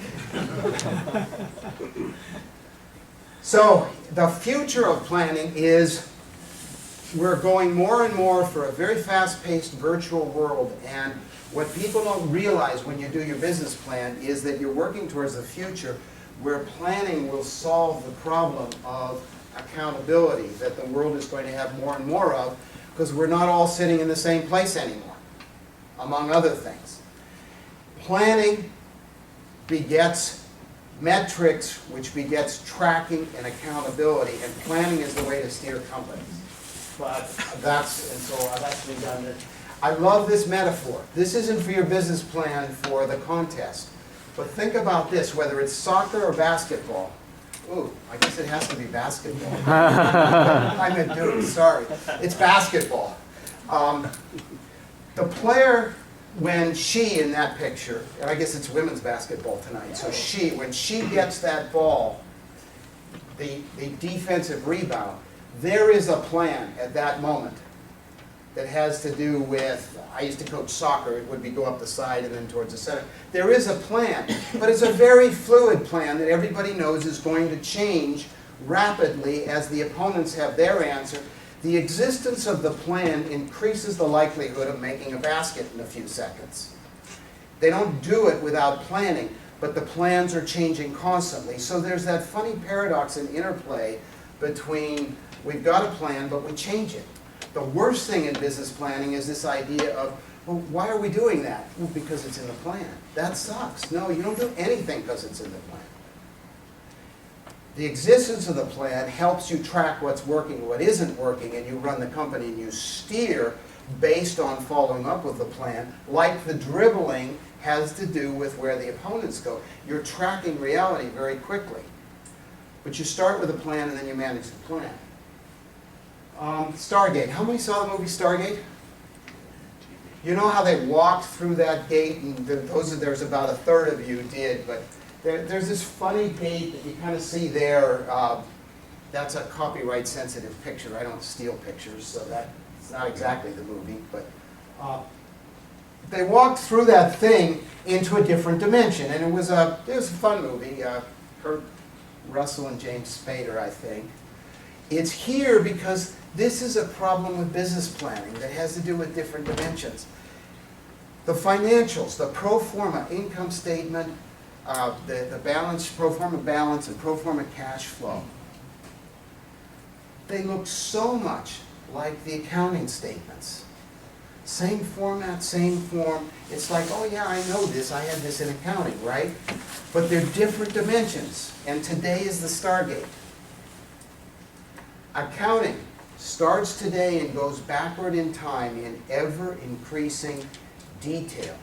So the future of planning is we're going more and more for a very fast-paced virtual world, and what people don't realize when you do your business plan is that you're working towards the future where planning will solve the problem of accountability that the world is going to have more and more of, because we're not all sitting in the same place anymore, among other things. Planning begets metrics, which begets tracking and accountability, and planning is the way to steer companies. But that's redundant. I love this metaphor. This isn't for your business plan for the contest. But think about this, whether it's soccer or basketball. Ooh, I guess it has to be basketball. I meant Duke, sorry. It's basketball. The player, when she, in that picture, and I guess it's women's basketball tonight, so when she gets that ball, the defensive rebound, there is a plan at that moment that has to do with, I used to coach soccer, it would be go up the side and then towards the center. There is a plan, but it's a very fluid plan that everybody knows is going to change rapidly as the opponents have their answer. The existence of the plan increases the likelihood of making a basket in a few seconds. They don't do it without planning, but the plans are changing constantly. So there's that funny paradox and interplay between we've got a plan, but we change it. The worst thing in business planning is this idea of, well, why are we doing that? Well, because it's in the plan. That sucks. No, you don't do anything because it's in the plan. The existence of the plan helps you track what's working, what isn't working, and you run the company and you steer based on following up with the plan, like the dribbling has to do with where the opponents go. You're tracking reality very quickly. But you start with a plan and then you manage the plan. Stargate. How many saw the movie Stargate? You know how they walked through that gate, and there's about a third of you did, but there's this funny gate that you kind of see there. That's a copyright sensitive picture. I don't steal pictures, so that's not exactly the movie, but they walked through that thing into a different dimension, and it was a fun movie. Kurt Russell and James Spader, I think. It's here because this is a problem with business planning that has to do with different dimensions. The financials, the pro forma income statement, the balance, pro forma balance, and pro forma cash flow, they look so much like the accounting statements. Same format, same form. It's like, oh yeah, I know this, I had this in accounting, right? But they're different dimensions, and today is the Stargate. Accounting starts today and goes backward in time in ever-increasing detail,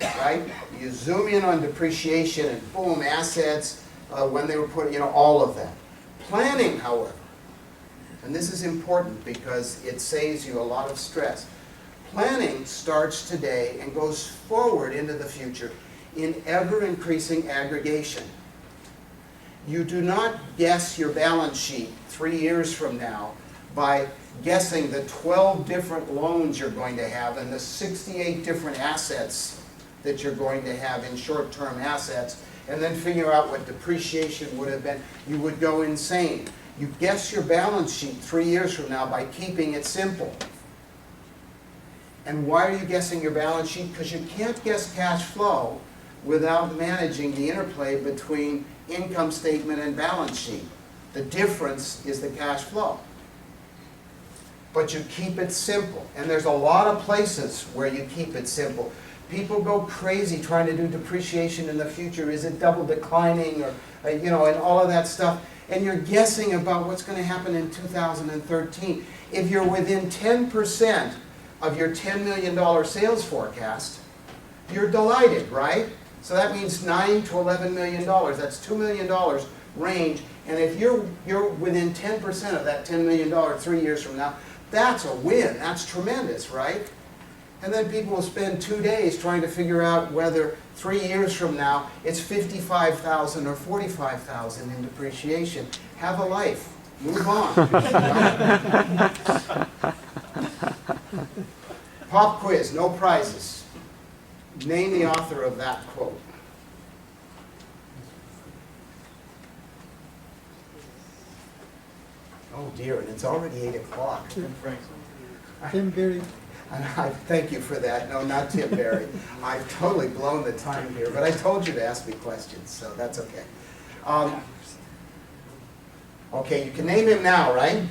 right? You zoom in on depreciation and boom, assets, when they were put, all of that. Planning, however, and this is important because it saves you a lot of stress. Planning starts today and goes forward into the future in ever-increasing aggregation. You do not guess your balance sheet 3 years from now by guessing the 12 different loans you're going to have and the 68 different assets that you're going to have in short-term assets, and then figure out what depreciation would have been. You would go insane. You guess your balance sheet 3 years from now by keeping it simple. And why are you guessing your balance sheet? Because you can't guess cash flow without managing the interplay between income statement and balance sheet. The difference is the cash flow. But you keep it simple. And there's a lot of places where you keep it simple. People go crazy trying to do depreciation in the future. Is it double declining, or and all of that stuff. And you're guessing about what's going to happen in 2013. If you're within 10% of your $10 million sales forecast, you're delighted, right? So that means $9 to $11 million. That's $2 million range. And if you're within 10% of that $10 million 3 years from now, that's a win. That's tremendous, right? And then people will spend 2 days trying to figure out whether 3 years from now it's $55,000 or $45,000 in depreciation. have a life, move on. Pop quiz, no prizes. Name the author of that quote. Oh dear, and it's already 8 o'clock. Tim Berry. And I thank you for that. No, not Tim Berry. I've totally blown the time here, but I told you to ask me questions, so that's okay. Okay, you can name him now, right?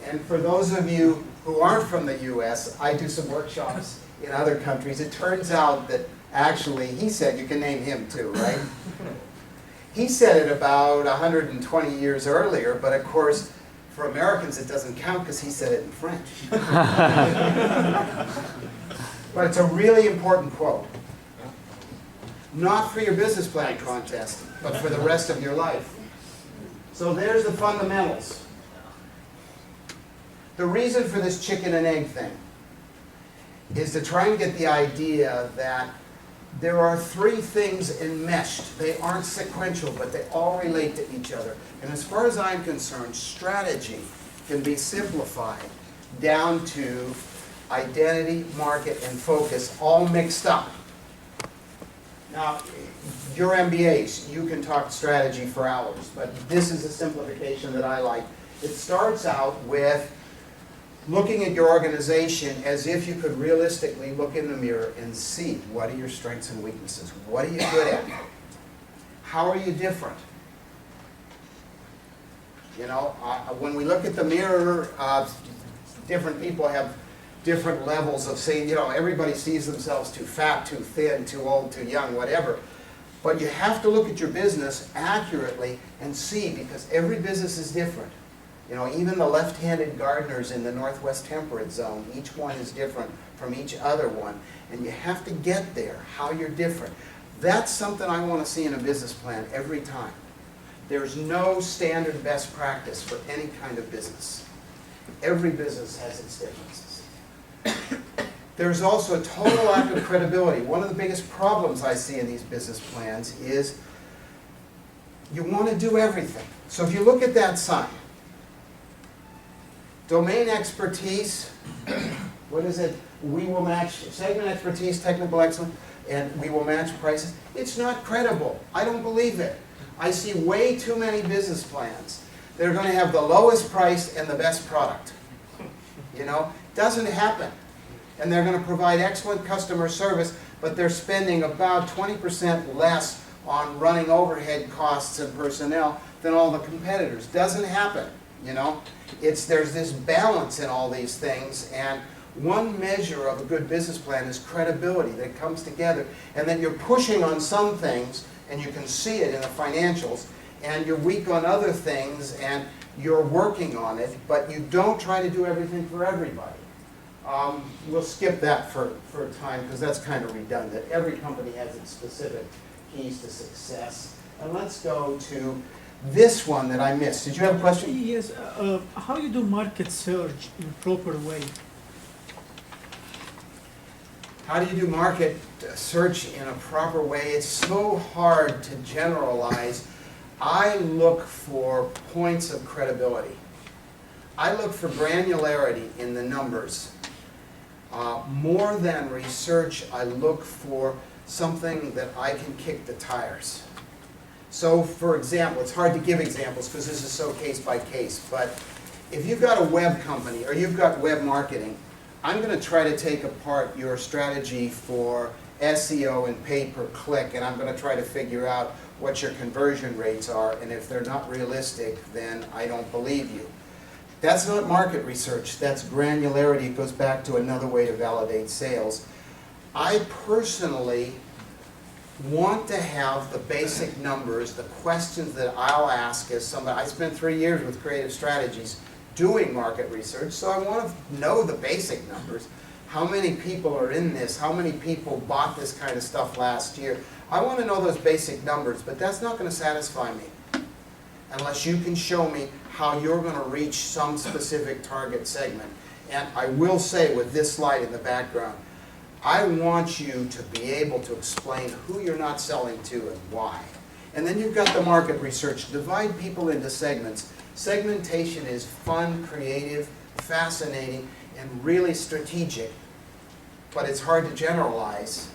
And for those of you who aren't from the U.S., I do some workshops in other countries. It turns out that actually, he said you can name him too, right? He said it about 120 years earlier, but of course, for Americans it doesn't count because he said it in French. But it's a really important quote. Not for your business plan contest, but for the rest of your life. So there's the fundamentals. The reason for this chicken and egg thing is to try and get the idea that there are 3 things enmeshed. They aren't sequential, but they all relate to each other. And as far as I'm concerned, strategy can be simplified down to identity, market, and focus all mixed up. Now, your MBAs, you can talk strategy for hours, but this is a simplification that I like. It starts out with looking at your organization as if you could realistically look in the mirror and see what are your strengths and weaknesses. What are you good at? How are you different? You know, when we look at the mirror, different people have different levels of saying, you know, everybody sees themselves too fat, too thin, too old, too young, whatever. But you have to look at your business accurately and see, because every business is different. You know, even the left-handed gardeners in the Northwest Temperate Zone, each one is different from each other one. And you have to get there, how you're different. That's something I want to see in a business plan every time. There's no standard best practice for any kind of business. Every business has its differences. There's also a total lack of credibility. One of the biggest problems I see in these business plans is you want to do everything. So if you look at that sign, domain expertise, what is it? We will match segment expertise, technical excellence, and we will match prices. It's not credible. I don't believe it. I see way too many business plans. They're going to have the lowest price and the best product. You know, doesn't happen. And they're going to provide excellent customer service, but they're spending about 20% less on running overhead costs and personnel than all the competitors. Doesn't happen. You know, there's this balance in all these things, and one measure of a good business plan is credibility that comes together, and then you're pushing on some things, and you can see it in the financials, and you're weak on other things, and you're working on it, but you don't try to do everything for everybody. We'll skip that for a time because that's kind of redundant. Every company has its specific keys to success. And let's go to this one that I missed. Did you have a question? Yes. How you do market search in proper way? How do you do market search in a proper way? It's so hard to generalize. I look for points of credibility. I look for granularity in the numbers. More than research, I look for something that I can kick the tires. So, for example, it's hard to give examples because this is so case by case, but if you've got a web company or you've got web marketing, I'm going to try to take apart your strategy for SEO and pay per click, and I'm going to try to figure out what your conversion rates are, and if they're not realistic, then I don't believe you. That's not market research, that's granularity. It goes back to another way to validate sales. I personally want to have the basic numbers, the questions that I'll ask as somebody. I spent 3 years with Creative Strategies doing market research, so I want to know the basic numbers. How many people are in this? How many people bought this kind of stuff last year? I want to know those basic numbers, but that's not going to satisfy me unless you can show me how you're going to reach some specific target segment. And I will say with this slide in the background, I want you to be able to explain who you're not selling to and why. And then you've got the market research. Divide people into segments. Segmentation is fun, creative, fascinating, and really strategic, but it's hard to generalize.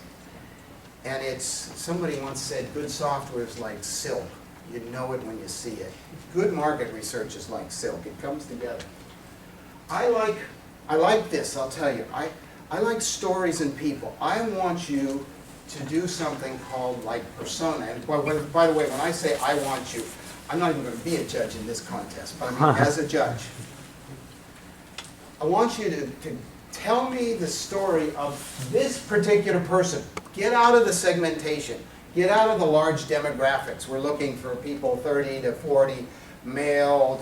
And it's, somebody once said, good software is like silk. You know it when you see it. Good market research is like silk. It comes together. I like this, I'll tell you. I like stories and people. I want you to do something called like persona. And by the way, when I say I want you, I'm not even going to be a judge in this contest, but I mean as a judge. I want you to tell me the story of this particular person. Get out of the segmentation. Get out of the large demographics. We're looking for people 30 to 40, male,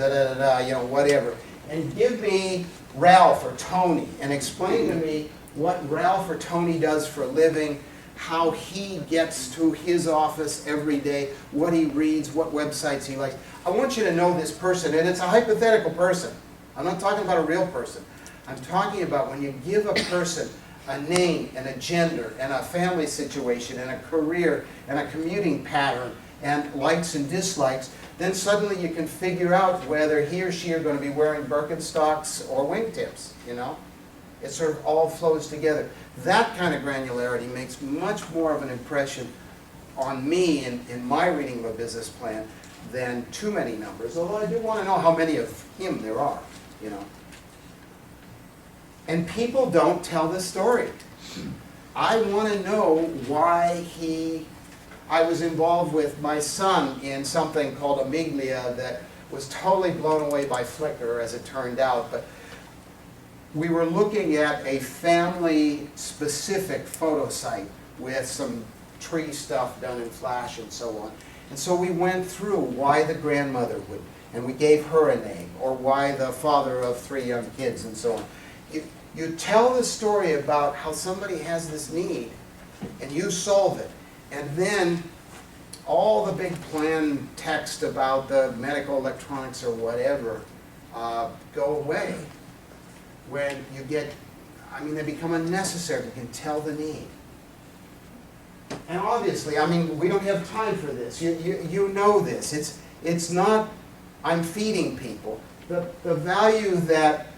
you know, whatever. And give me Ralph or Tony and explain to me what Ralph or Tony does for a living, how he gets to his office every day, what he reads, what websites he likes. I want you to know this person, and it's a hypothetical person. I'm not talking about a real person. I'm talking about when you give a person a name and a gender and a family situation and a career and a commuting pattern and likes and dislikes, then suddenly you can figure out whether he or she are going to be wearing Birkenstocks or wingtips, you know? It sort of all flows together. That kind of granularity makes much more of an impression on me in my reading of a business plan than too many numbers, although I do want to know how many of him there are, you know. And people don't tell this story. I want to know why I was involved with my son in something called Amiglia that was totally blown away by Flickr, as it turned out, but we were looking at a family-specific photo site with some tree stuff done in Flash and so on. And so we went through why the grandmother would, and we gave her a name, or why the father of 3 young kids and so on. You tell the story about how somebody has this need, and you solve it. And then all the big plan text about the medical electronics or whatever go away. When you get, I mean, they become unnecessary. You can tell the need. And obviously, I mean, we don't have time for this. You know this. It's not, I'm feeding people. The value that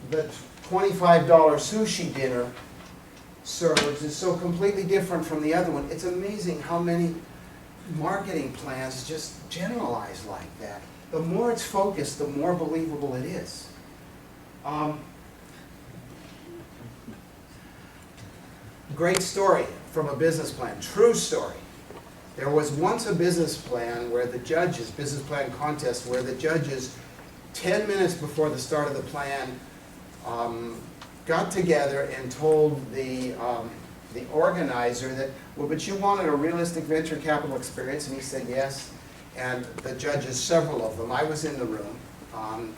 the $25 sushi dinner serves is so completely different from the other one. It's amazing how many marketing plans just generalize like that. The more it's focused, the more believable it is. Great story from a business plan, true story. There was once a business plan where the judges, business plan contest, where the judges, 10 minutes before the start of the plan, got together and told the organizer that, well, but you wanted a realistic venture capital experience, and he said yes. And the judges, several of them, I was in the room.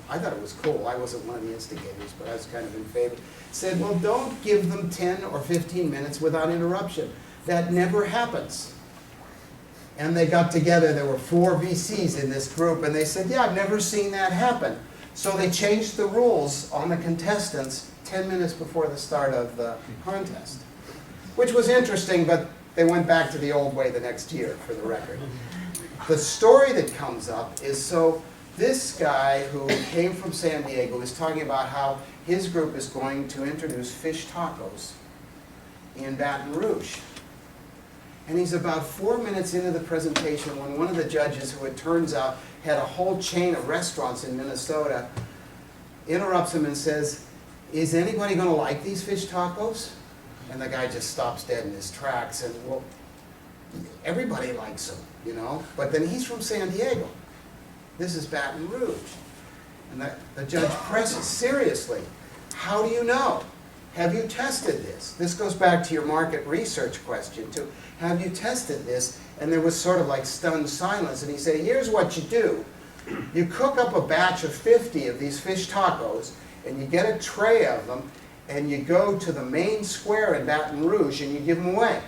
I thought it was cool. I wasn't one of the instigators, but I was kind of in favor. Said, well, don't give them 10 or 15 minutes without interruption. That never happens. And they got together. There were 4 VCs in this group, and they said, yeah, I've never seen that happen. So they changed the rules on the contestants 10 minutes before the start of the contest, which was interesting, but they went back to the old way the next year, for the record. The story that comes up is, so this guy who came from San Diego is talking about how his group is going to introduce fish tacos in Baton Rouge. And he's about 4 minutes into the presentation when one of the judges, who it turns out had a whole chain of restaurants in Minnesota, interrupts him and says, is anybody going to like these fish tacos? And the guy just stops dead in his tracks and, well, everybody likes them, you know? But then he's from San Diego. This is Baton Rouge. And the judge presses, seriously, how do you know? Have you tested this? This goes back to your market research question, too. Have you tested this? And there was sort of like stunned silence. And he said, here's what you do. You cook up a batch of 50 of these fish tacos, and you get a tray of them, and you go to the main square in Baton Rouge, and you give them away.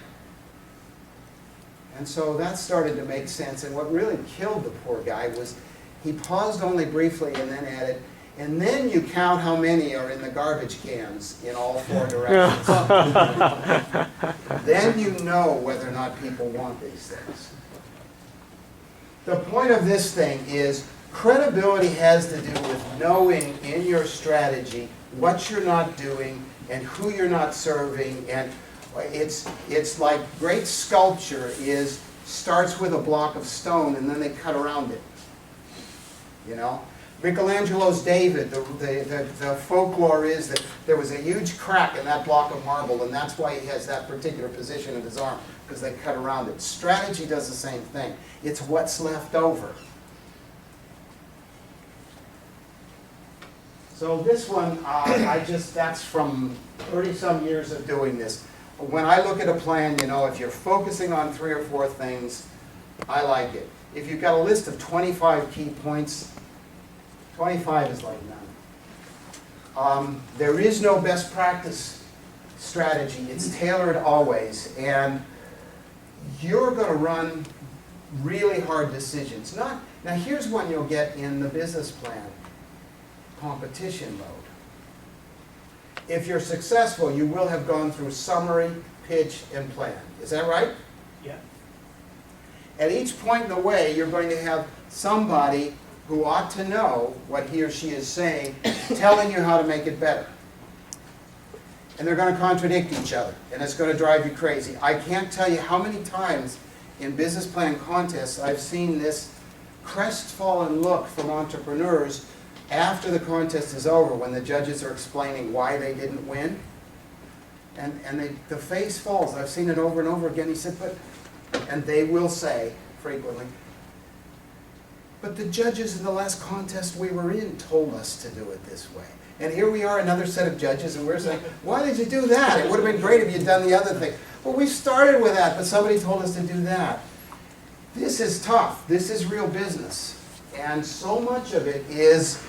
And so that started to make sense. And what really killed the poor guy was he paused only briefly and then added, and then you count how many are in the garbage cans in all 4 directions. Then you know whether or not people want these things. the point of this thing is credibility has to do with knowing in your strategy what you're not doing and who you're not serving. And it's like great sculpture starts with a block of stone and then they cut around it. You know? Michelangelo's David, the folklore is that there was a huge crack in that block of marble, and that's why he has that particular position of his arm, because they cut around it. Strategy does the same thing. It's what's left over. So this one, that's from 30-some years of doing this. When I look at a plan, you know, if you're focusing on 3 or 4 things, I like it. If you've got a list of 25 key points, 25 is like none. There is no best practice strategy. It's tailored always. And you're going to run really hard decisions. Now here's one you'll get in the business plan. Competition mode. If you're successful, you will have gone through summary, pitch, and plan. Is that right? Yeah. At each point in the way, you're going to have somebody who ought to know what he or she is saying, telling you how to make it better. And they're going to contradict each other, and it's going to drive you crazy. I can't tell you how many times in business plan contests I've seen this crestfallen look from entrepreneurs after the contest is over, when the judges are explaining why they didn't win. And the face falls. I've seen it over and over again. He said, and they will say frequently, but the judges in the last contest we were in told us to do it this way. And here we are, another set of judges, and we're saying, why did you do that? It would have been great if you'd done the other thing. Well, we started with that, but somebody told us to do that. This is tough. This is real business. And so much of it is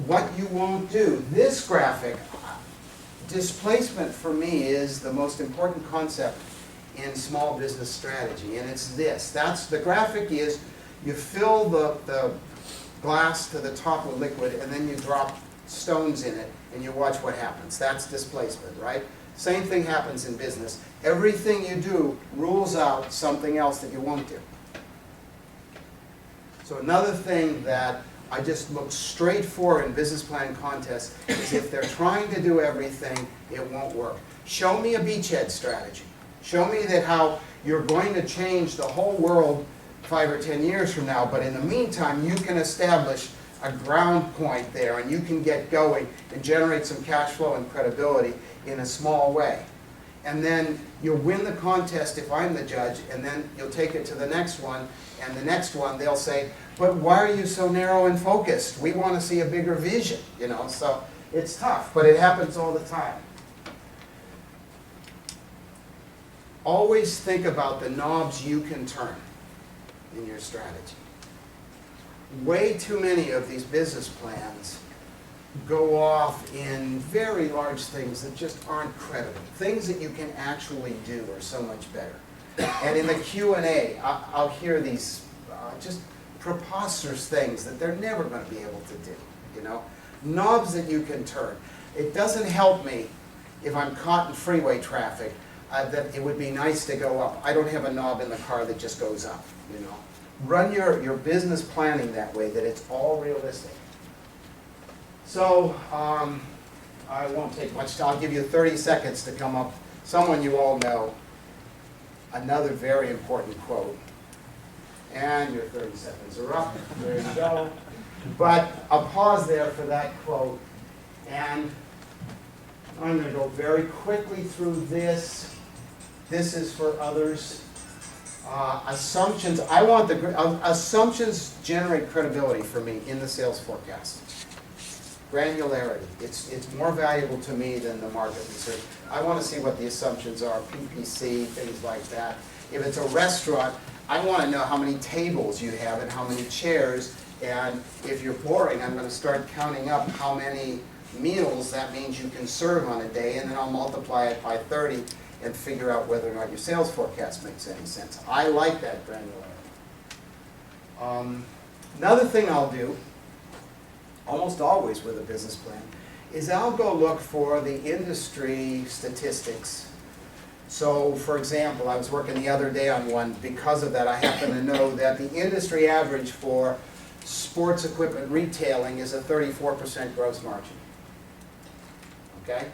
what you won't do. This graphic, displacement for me is the most important concept in small business strategy, and it's this. The graphic is, you fill the glass to the top with liquid, and then you drop stones in it, and you watch what happens. That's displacement, right? Same thing happens in business. Everything you do rules out something else that you won't do. So another thing that I just look straight for in business plan contests is if they're trying to do everything, it won't work. Show me a beachhead strategy. Show me that how you're going to change the whole world 5 or 10 years from now, but in the meantime, you can establish a ground point there, and you can get going and generate some cash flow and credibility in a small way. And then you'll win the contest if I'm the judge, and then you'll take it to the next one, and the next one they'll say, but why are you so narrow and focused? We want to see a bigger vision, you know. So it's tough, but it happens all the time. Always think about the knobs you can turn in your strategy. Way too many of these business plans go off in very large things that just aren't credible. Things that you can actually do are so much better. And in the Q&A, I'll hear these just preposterous things that they're never going to be able to do, you know? Knobs that you can turn. It doesn't help me if I'm caught in freeway traffic that it would be nice to go up. I don't have a knob in the car that just goes up, you know? Run your business planning that way, that it's all realistic. So, I won't take much time. I'll give you 30 seconds to come up. Someone you all know. Another very important quote. And your 30 seconds are up. There you go. But I'll pause there for that quote. And I'm going to go very quickly through this. This is for others. Assumptions. Assumptions generate credibility for me in the sales forecast. Granularity. It's more valuable to me than the market research. I want to see what the assumptions are, PPC, things like that. If it's a restaurant, I want to know how many tables you have and how many chairs. And if you're boring, I'm going to start counting up how many meals that means you can serve on a day, and then I'll multiply it by 30 and figure out whether or not your sales forecast makes any sense. I like that granularity. Another thing I'll do, almost always with a business plan, is I'll go look for the industry statistics So, for example, I was working the other day on one. Because of that, I happen to know that the industry average for sports equipment retailing is a 34% gross margin. Okay?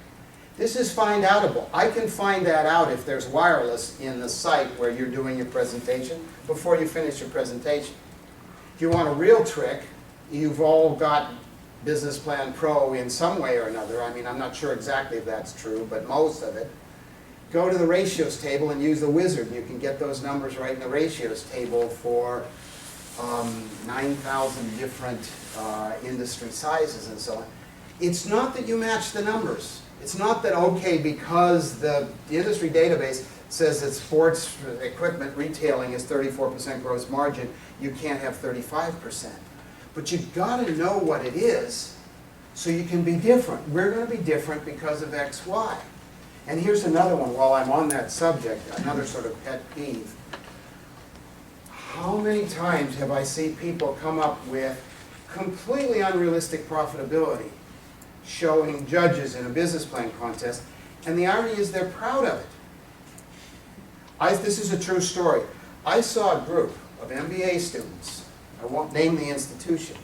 This is find-outable. I can find that out if there's wireless in the site where you're doing your presentation before you finish your presentation. If you want a real trick, you've all got Business Plan Pro in some way or another. I mean, I'm not sure exactly if that's true, but most of it. Go to the ratios table and use the wizard. You can get those numbers right in the ratios table for 9,000 different industry sizes and so on. It's not that you match the numbers. It's not that, okay, because the industry database says that sports equipment retailing is 34% gross margin, you can't have 35%. But you've got to know what it is so you can be different. We're going to be different because of X, Y. And here's another one while I'm on that subject, another sort of pet peeve. How many times have I seen people come up with completely unrealistic profitability showing judges in a business plan contest, and the irony is they're proud of it. This is a true story. I saw a group of MBA students, I won't name the institution.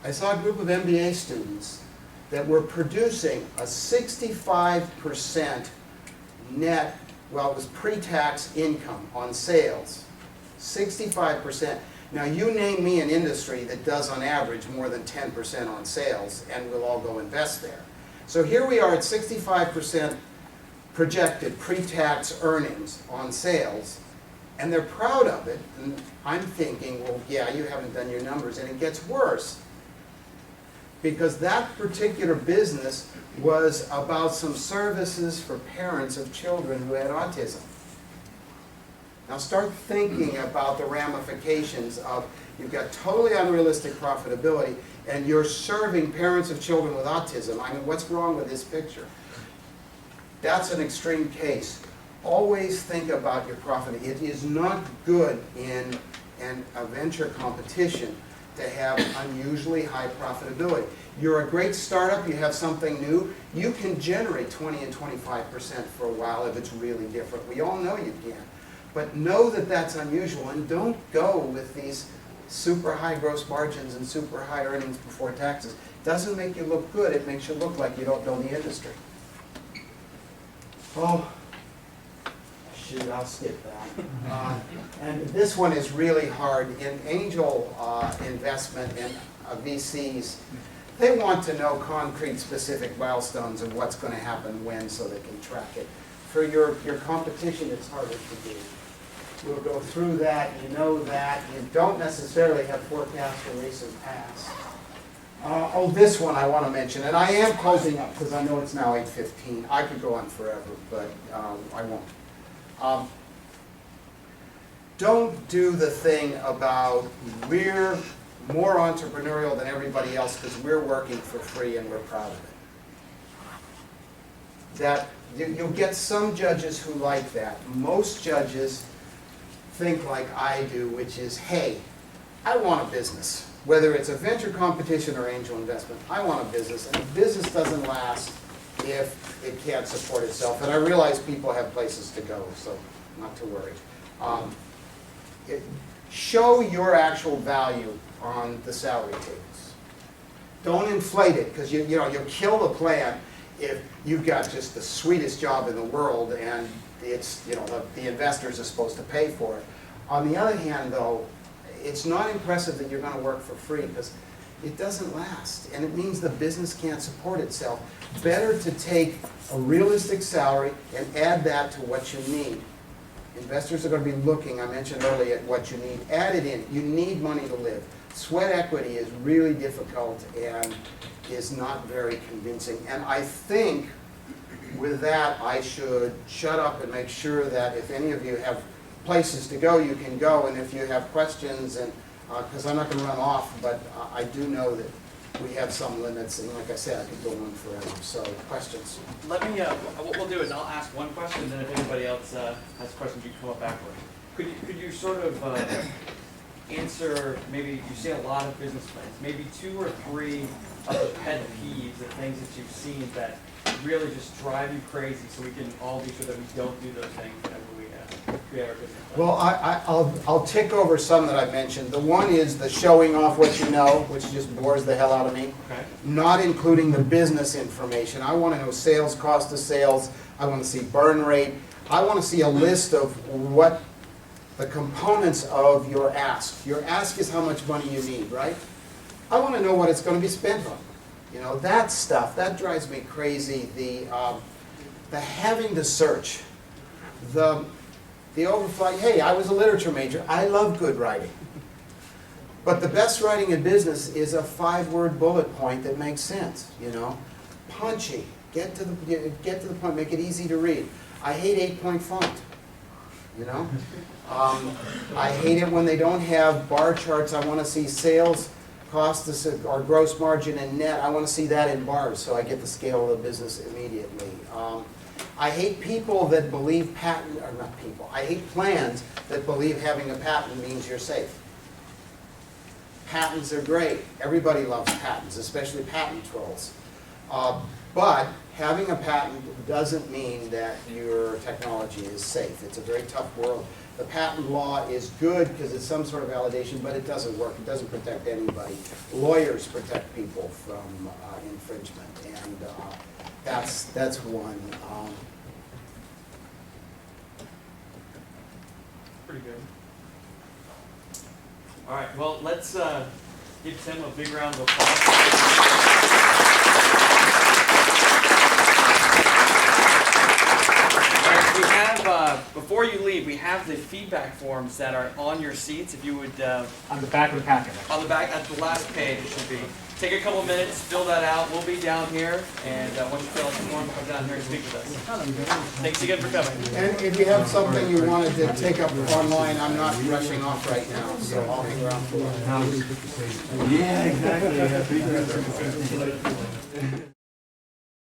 I saw a group of MBA students that were producing a 65% net, well, it was pre-tax income on sales. 65%. Now, you name me an industry that does on average more than 10% on sales, and we'll all go invest there. So here we are at 65% projected pre-tax earnings on sales, and they're proud of it. And I'm thinking, well, yeah, you haven't done your numbers, and it gets worse. Because that particular business was about some services for parents of children who had autism. Now start thinking about the ramifications of, you've got totally unrealistic profitability, and you're serving parents of children with autism. I mean, what's wrong with this picture? That's an extreme case. Always think about your profit. It is not good in a venture competition to have unusually high profitability. You're a great startup, you have something new, you can generate 20 and 25% for a while if it's really different. We all know you can. But know that that's unusual, and don't go with these super high gross margins and super high earnings before taxes. It doesn't make you look good, it makes you look like you don't know the industry. Oh, shoot, I'll skip that. And this one is really hard. In angel investment in VCs, they want to know concrete, specific milestones of what's going to happen when so they can track it. For your competition, it's harder to do. We'll go through that, you know that. You don't necessarily have forecasts for recent past. Oh, this one I want to mention, and I am closing up because I know it's now 8:15. I could go on forever, but I won't. Don't do the thing about we're more entrepreneurial than everybody else because we're working for free and we're proud of it. That you'll get some judges who like that. Most judges think like I do, which is, hey, I want a business. Whether it's a venture competition or angel investment, I want a business. And a business doesn't last if it can't support itself. And I realize people have places to go, so not to worry. Show your actual value on the salary tables. Don't inflate it, because you'll kill the plan if you've got just the sweetest job in the world and it's, the investors are supposed to pay for it. On the other hand, though, it's not impressive that you're going to work for free because it doesn't last, and it means the business can't support itself. Better to take a realistic salary and add that to what you need. Investors are going to be looking, I mentioned earlier, at what you need. Add it in. You need money to live. Sweat equity is really difficult and is not very convincing. And I think with that, I should shut up and make sure that if any of you have places to go, you can go. And if you have questions, and because I'm not going to run off, but I do know that we have some limits. And like I said, I could go on forever. So questions? Let me, what we'll do is I'll ask one question, and then if anybody else has questions, you can come up afterward. Could you sort of answer, maybe you see a lot of business plans, maybe 2 or 3 of the pet peeves, the things that you've seen that really just drive you crazy, so we can all be sure that we don't do those things whenever we create our business plan? Well, I'll tick over some that I mentioned. The one is the showing off what you know, which just bores the hell out of me. Okay. Not including the business information. I want to know sales, cost of sales. I want to see burn rate. I want to see a list of what the components of your ask. Your ask is how much money you need, right? I want to know what it's going to be spent on. You know, that stuff, that drives me crazy. The having to search. The overflight, hey, I was a literature major. I love good writing. But the best writing in business is a 5-word bullet point that makes sense, you know. Punchy. Get to the point, make it easy to read. I hate 8-point font, you know. I hate it when they don't have bar charts. I want to see sales, cost, or gross margin and net. I want to see that in bars so I get the scale of the business immediately. I hate people that believe I hate plans that believe having a patent means you're safe. Patents are great. Everybody loves patents, especially patent trolls. But having a patent doesn't mean that your technology is safe. It's a very tough world. The patent law is good because it's some sort of validation, but it doesn't work. It doesn't protect anybody. Lawyers protect people from infringement, and that's one. Pretty good. All right, well, let's give Tim a big round of applause. All right, we have, before you leave, we have the feedback forms that are on your seats. If you would... On the back of the packet. On the back, at the last page, it should be. Take a couple minutes, fill that out. We'll be down here, and once you fill out the form, come down here and speak with us. Thanks again for coming. And if you have something you wanted to take up online, I'm not rushing off right now, so I'll hang around for a while. Yeah, exactly.